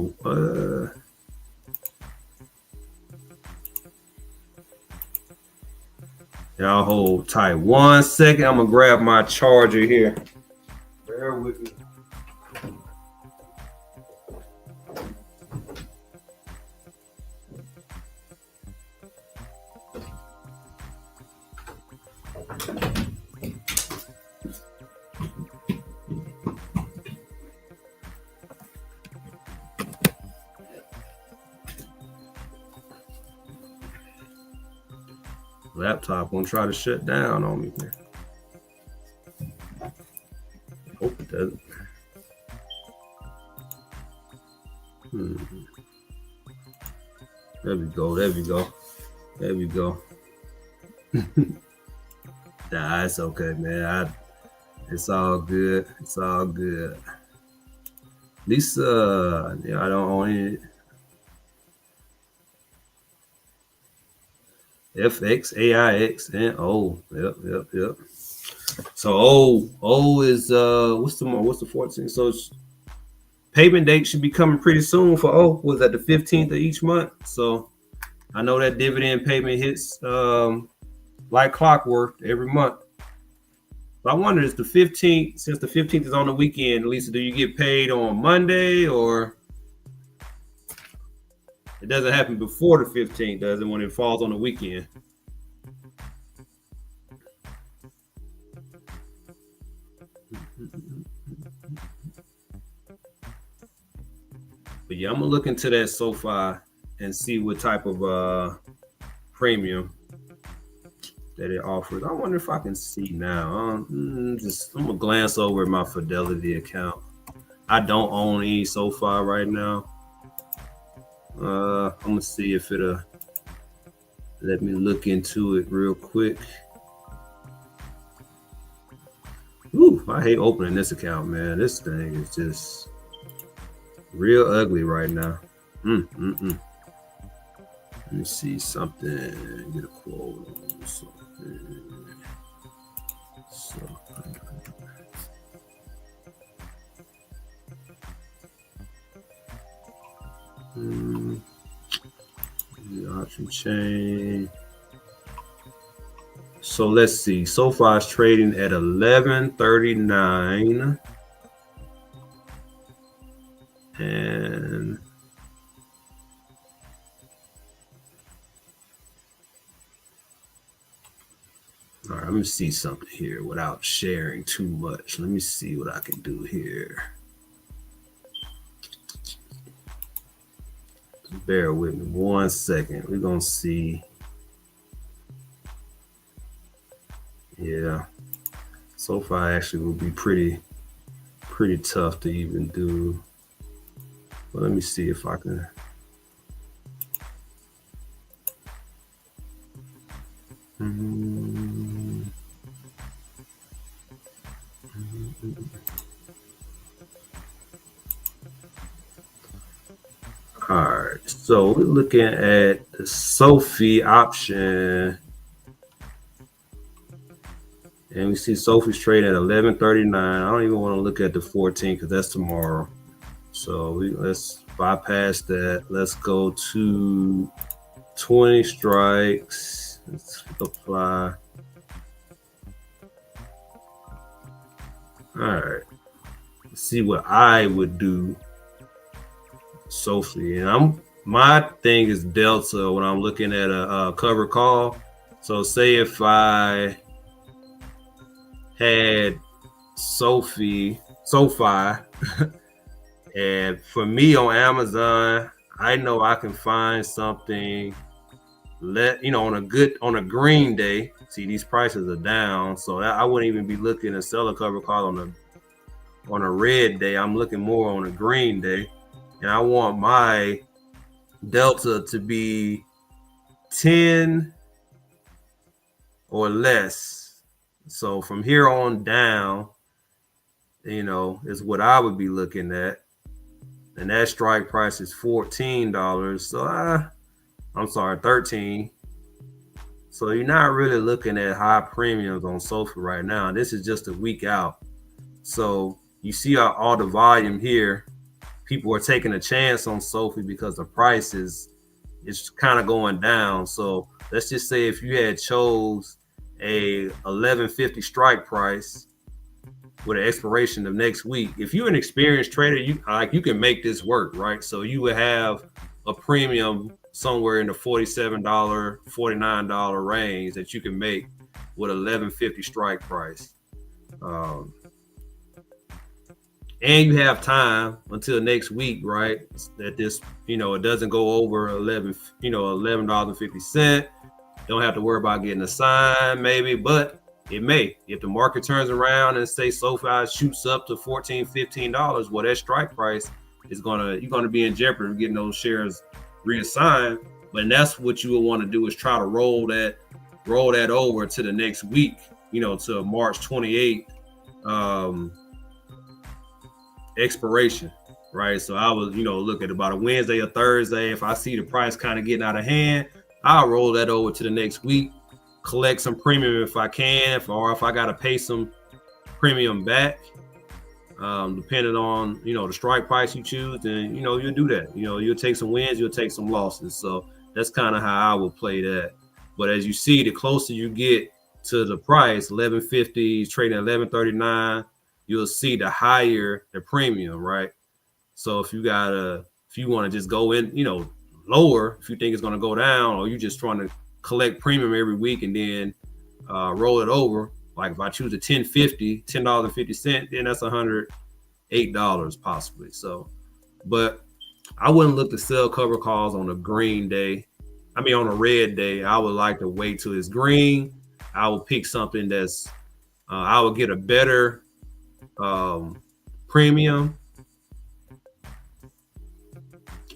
Speaker 1: Y'all hold tight 1 second. I'm gonna grab my charger here. Bear with me. Laptop won't try to shut down on me here. Hope it doesn't. There we go. Nah, it's okay, man. It's all good. At least, I don't own it. FX, AIX, and O. Yep. So O is what's the 14th? So payment date should be coming pretty soon for O. Was that the 15th of each month? So I know that dividend payment hits like clockwork every month. But I wonder, is the 15th, since the 15th is on the weekend, Lisa, do you get paid on Monday, or it doesn't happen before the 15th, does it, when it falls on the weekend? But yeah, I'm gonna look into that SoFi and see what type of premium that it offers. I wonder if I can see now. I'm gonna glance over at my Fidelity account. I don't own any SoFi right now. I'm gonna see if it'll let me look into it real quick. Ooh, I hate opening this account, man. This thing is just real ugly right now. Let me see something. Get a quote on something. The option chain. So let's see. SoFi is trading at 11.39, and all right, let me see something here without sharing too much. Let me see what I can do here. Bear with me 1 second. We're gonna see. Yeah, SoFi actually will be pretty tough to even do. Well, let me see if I can. All right, so we're looking at the Sophie option, and we see Sophie's trading at 11.39. I don't even want to look at the 14 because that's tomorrow. So let's bypass that. Let's go to 20 strikes. Let's apply. All right. Let's see what I would do, Sophie. And my thing is delta when I'm looking at a cover call. So say if I had SoFi, and for me on Amazon, I know I can find something on a green day. See, these prices are down, so I wouldn't even be looking to sell a cover call on a red day. I'm looking more on a green day, and I want my delta to be 10 or less. So from here on down, is what I would be looking at. And that strike price is $14. So I'm sorry, 13. So you're not really looking at high premiums on SoFi right now. This is just a week out. So you see all the volume here. People are taking a chance on SoFi because the price is kind of going down. So let's just say if you had chose a 11.50 strike price with an expiration of next week, if you're an experienced trader, you can make this work, right? So you would have a premium somewhere in the $47, $49 range that you can make with 11.50 strike price. And you have time until next week, right? That this, it doesn't go over $11.50. Don't have to worry about getting a sign, maybe, but it may. If the market turns around and say SoFi shoots up to $14, $15, well, that strike price is you're gonna be in jeopardy of getting those shares reassigned. But that's what you would want to do, is try to roll that over to the next week, to March 28th expiration, right? So I was, look at about a Wednesday or Thursday. If I see the price kind of getting out of hand, I'll roll that over to the next week, collect some premium if I can, or if I got to pay some premium back, depending on, the strike price you choose, then, you'll do that. You'll take some wins, you'll take some losses. So that's kind of how I would play that. But as you see, the closer you get to the price, 11.50, trading at 11.39, you'll see the higher the premium, right? So if you want to just go in, lower, if you think it's going to go down, or you're just trying to collect premium every week and then roll it over, like if I choose a $10.50, then that's $108 possibly. So, but I wouldn't look to sell cover calls on a green day. On a red day. I would like to wait till it's green. I will pick something that's I would get a better premium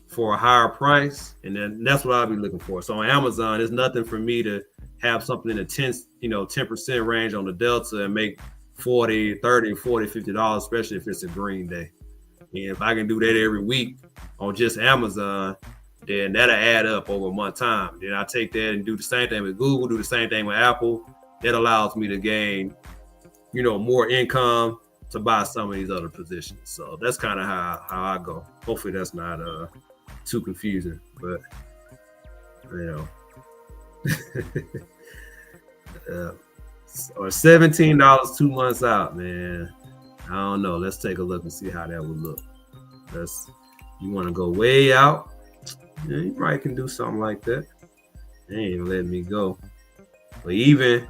Speaker 1: for a higher price, and then that's what I'll be looking for. So on Amazon, it's nothing for me to have something in the 10% range on the delta and make $40, $30, $40, $50, especially if it's a green day. And if I can do that every week on just Amazon, then that'll add up over a month time. Then I take that and do the same thing with Google, do the same thing with Apple. That allows me to gain, more income to buy some of these other positions. So that's kind of how I go. Hopefully that's not too confusing, but or $17 2 months out, man. I don't know. Let's take a look and see how that would look. You want to go way out? Yeah, you probably can do something like that. They ain't even letting me go. But even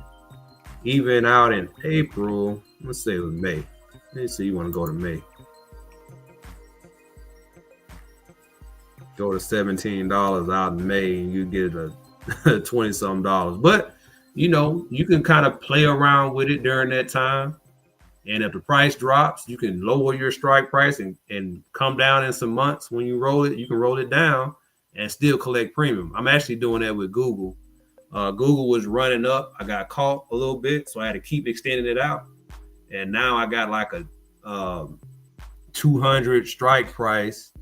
Speaker 1: out in April, let's say it was May. Let's say you want to go to May. Go to $17 out in May and you get a $20-something. But you can kind of play around with it during that time And if the price drops, you can lower your strike price and come down in some months. When you roll it, you can roll it down and still collect premium. I'm actually doing that with Google. Google was running up. I got caught a little bit, so I had to keep extending it out. And now I got like a 200 strike price,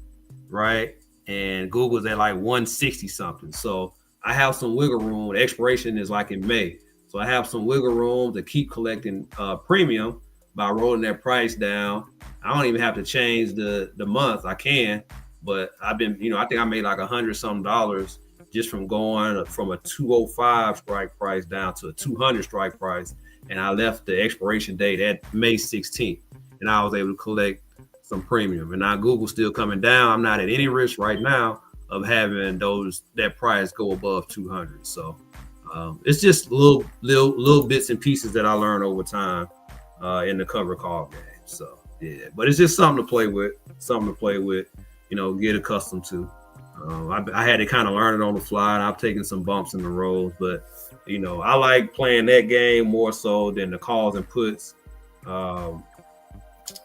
Speaker 1: right? And Google's at like 160 something. So I have some wiggle room. The expiration is like in May. So I have some wiggle room to keep collecting premium by rolling that price down. I don't even have to change the month. I can, but I've been, I think I made like $100 something just from going from a 205 strike price down to a 200 strike price. And I left the expiration date at May 16th, and I was able to collect some premium. And now Google's still coming down. I'm not at any risk right now of having that price go above 200. So it's just little bits and pieces that I learned over time in the cover call game. So yeah, but it's just something to play with, get accustomed to. I had to kind of learn it on the fly, and I've taken some bumps in the road, but I like playing that game more so than the calls and puts, of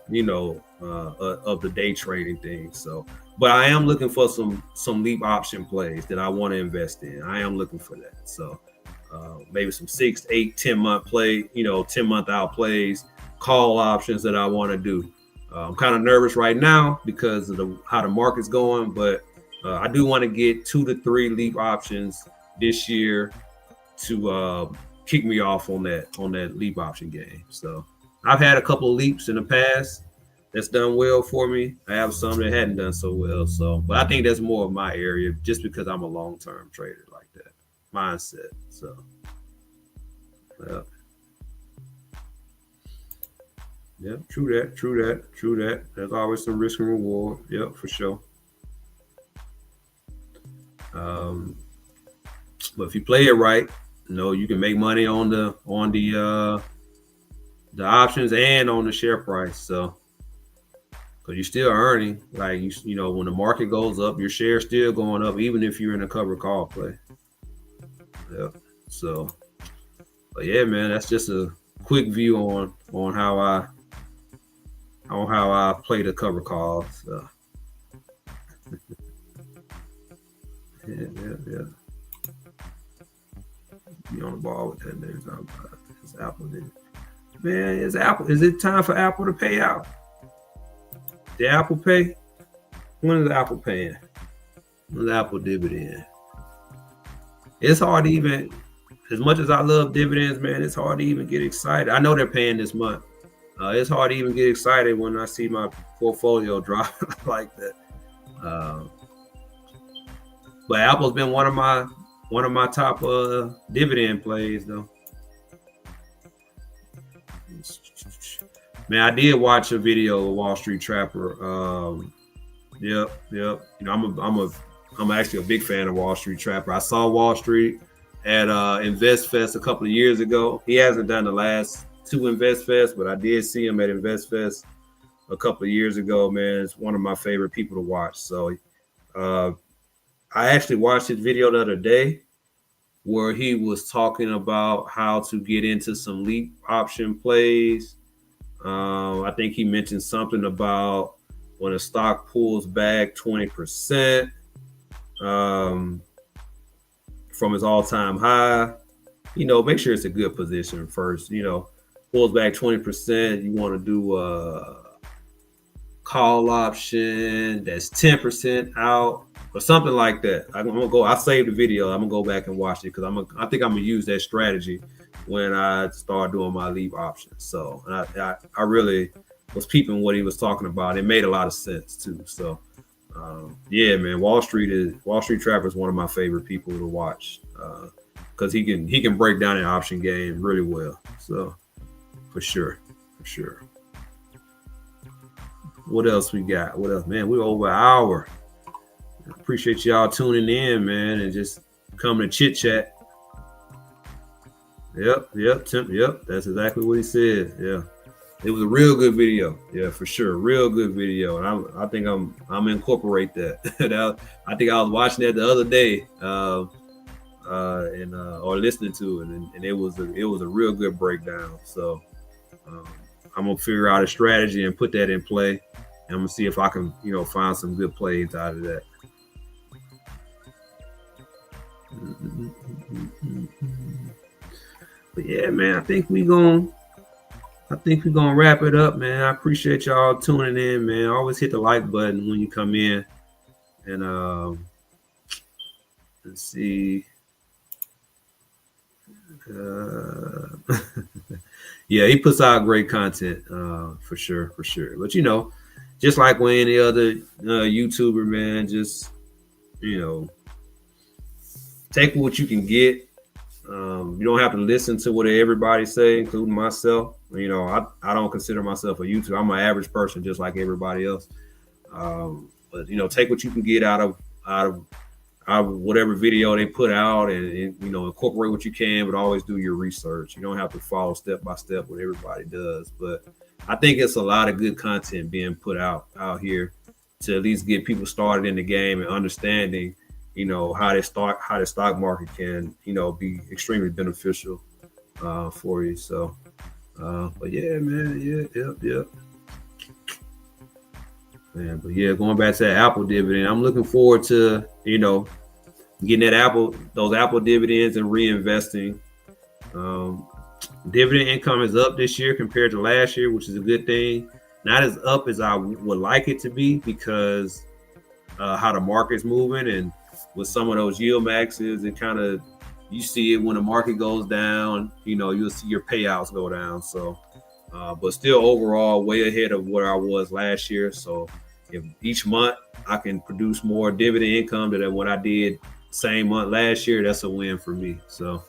Speaker 1: the day trading thing. So, but I am looking for some leap option plays that I want to invest in. I am looking for that. So maybe some 6, 8, 10 month play, 10 month out plays, call options that I want to do. I'm kind of nervous right now because of how the market's going, but I do want to get 2 to 3 leap options this year to kick me off on that leap option game. So I've had a couple of leaps in the past that's done well for me. I have some that hadn't done so well. So, but I think that's more of my area just because I'm a long-term trader like that mindset. So, yeah, true that. There's always some risk and reward. Yep, for sure. But if you play it right, you can make money on the options and on the share price. So, because you're still earning, like when the market goes up, your share's still going up, even if you're in a cover call play. Yeah. So, but yeah, man, that's just a quick view on how I play the cover calls. So. Yeah. Be on the ball with that nigga. It's Apple, nigga. Man, it's Apple. Is it time for Apple to pay out? Did Apple pay? When is Apple paying? When's Apple dividend? It's hard to even, as much as I love dividends, man, it's hard to even get excited. I know they're paying this month. It's hard to even get excited when I see my portfolio drop like that. But Apple's been one of my top dividend plays, though. Man, I did watch a video of Wall Street Trapper. Yep. I'm actually a big fan of Wall Street Trapper. I saw Wall Street at InvestFest a couple of years ago. He hasn't done the last 2 InvestFest, but I did see him at InvestFest a couple of years ago. Man, it's one of my favorite people to watch. So I actually watched his video the other day where he was talking about how to get into some leap option plays. I think he mentioned something about when a stock pulls back 20% from its all-time high, make sure it's a good position first. Pulls back 20%, you want to do a call option that's 10% out or something like that. I saved the video. I'm gonna go back and watch it because I think I'm gonna use that strategy when I start doing my leap options. So I really was peeping what he was talking about. It made a lot of sense too. So yeah, man, Wall Street Trapper is one of my favorite people to watch because he can break down an option game really well. So for sure. What else we got? What else, man? We're over an hour. Appreciate y'all tuning in, man, and just coming to chit chat. Yep. That's exactly what he said. Yeah, it was a real good video. Yeah, for sure, real good video. And I think I'm incorporate that. I think I was watching that the other day, or listening to it, and it was a real good breakdown. So I'm gonna figure out a strategy and put that in play. And I'm gonna see if I can, find some good plays out of that. But yeah, man, I think we're gonna wrap it up, man. I appreciate y'all tuning in, man. Always hit the like button when you come in. And let's see. Yeah, he puts out great content, for sure. But just like with any other YouTuber, man, just take what you can get. You don't have to listen to what everybody say, including myself. I don't consider myself a YouTuber. I'm an average person, just like everybody else. But take what you can get out of whatever video they put out, and incorporate what you can, but always do your research. You don't have to follow step by step what everybody does. But I think it's a lot of good content being put out here to at least get people started in the game and understanding how the stock market can be extremely beneficial for you. So but yeah, man, yep. Man, but yeah, going back to that Apple dividend, I'm looking forward to getting those Apple dividends and reinvesting. Dividend income is up this year compared to last year, which is a good thing. Not as up as I would like it to be because how the market's moving, and with some of those yield maxes, it kind of, you see it when the market goes down, you'll see your payouts go down. So, but still overall way ahead of where I was last year. So if each month I can produce more dividend income than what I did same month last year, that's a win for me. So,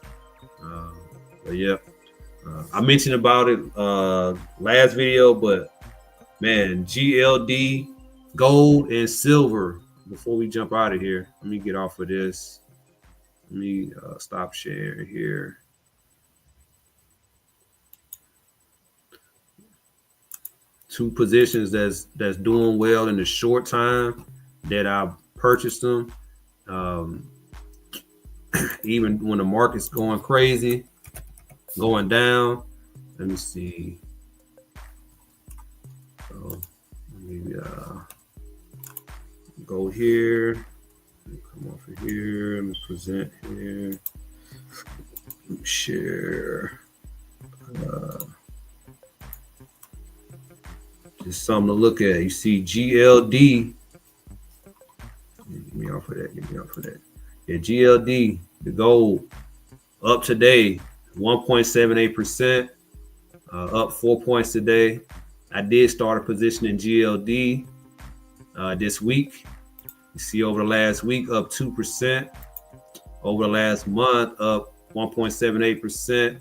Speaker 1: but yeah, I mentioned about it last video, but man, GLD, gold and silver. Before we jump out of here, let me get off of this. Let me stop sharing here. Two positions that's doing well in the short time that I purchased them. Even when the market's going crazy, going down. Let me see. So let me go here. Come off of here. Let me present here. Let me share. Just something to look at. You see GLD. Get me off of that. Yeah, GLD, the gold, up today, 1.78%, up 4 points today. I did start a position in GLD this week. You see over the last week, up 2%. Over the last month, up 1.78%.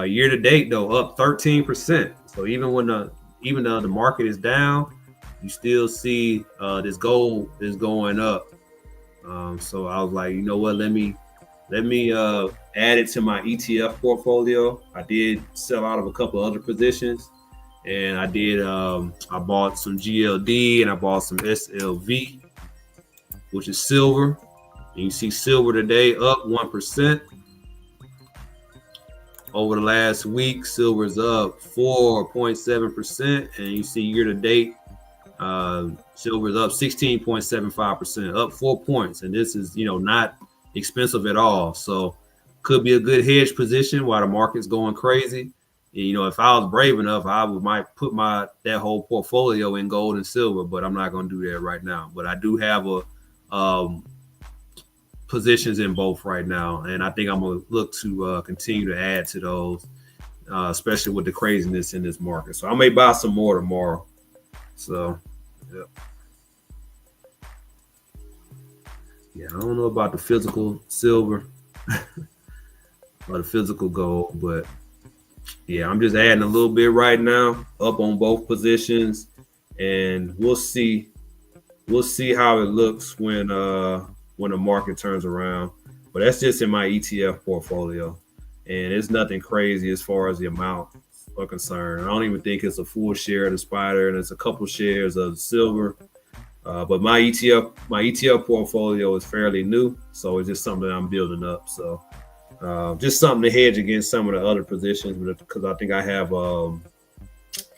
Speaker 1: Year to date, though, up 13%. So even though the market is down, you still see this gold is going up. So I was like, you know what? Let me add it to my ETF portfolio. I did sell out of a couple other positions, and I bought some GLD and I bought some SLV, which is silver. And you see silver today up 1%. Over the last week, silver's up 4.7%, and you see year to date, silver's up 16.75%, up 4 points. And this is, not expensive at all. So could be a good hedge position while the market's going crazy. And, if I was brave enough, might put that whole portfolio in gold and silver, but I'm not going to do that right now. But I do have positions in both right now, and I think I'm going to look to continue to add to those, especially with the craziness in this market. So I may buy some more tomorrow. So, yeah, I don't know about the physical silver or the physical gold, but yeah, I'm just adding a little bit right now, up on both positions, and we'll see how it looks when the market turns around. But that's just in my ETF portfolio, and it's nothing crazy as far as the amount are concerned. I don't even think it's a full share of the spider, and it's a couple shares of silver. But my ETF portfolio is fairly new, so it's just something that I'm building up. So just something to hedge against some of the other positions, because I think I have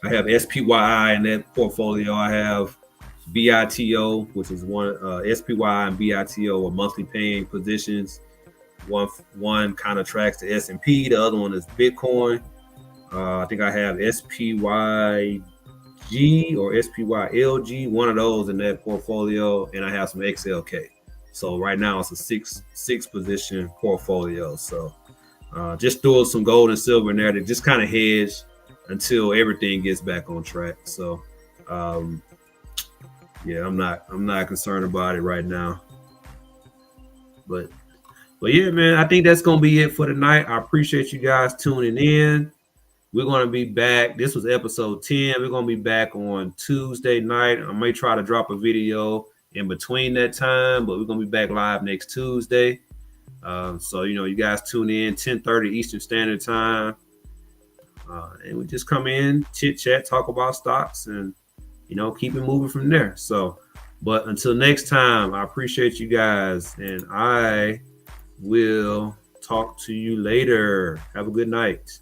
Speaker 1: I have SPYI in that portfolio. I have BITO, which is one SPY and BITO are monthly paying positions. One kind of tracks the S&P, the other one is Bitcoin. I think I have SPYG or SPYLG, one of those in that portfolio, and I have some XLK. So right now it's a six position portfolio. So just throw some gold and silver in there to just kind of hedge until everything gets back on track. So yeah, I'm not concerned about it right now. But yeah, man, I think that's gonna be it for tonight. I appreciate you guys tuning in. We're gonna be back. This was episode 10. We're gonna be back on Tuesday night. I may try to drop a video in between that time, but we're gonna be back live next Tuesday. So you guys tune in 10:30 Eastern Standard Time, and we just come in, chit chat, talk about stocks, and keep it moving from there. So, but until next time, I appreciate you guys, and I will talk to you later. Have a good night.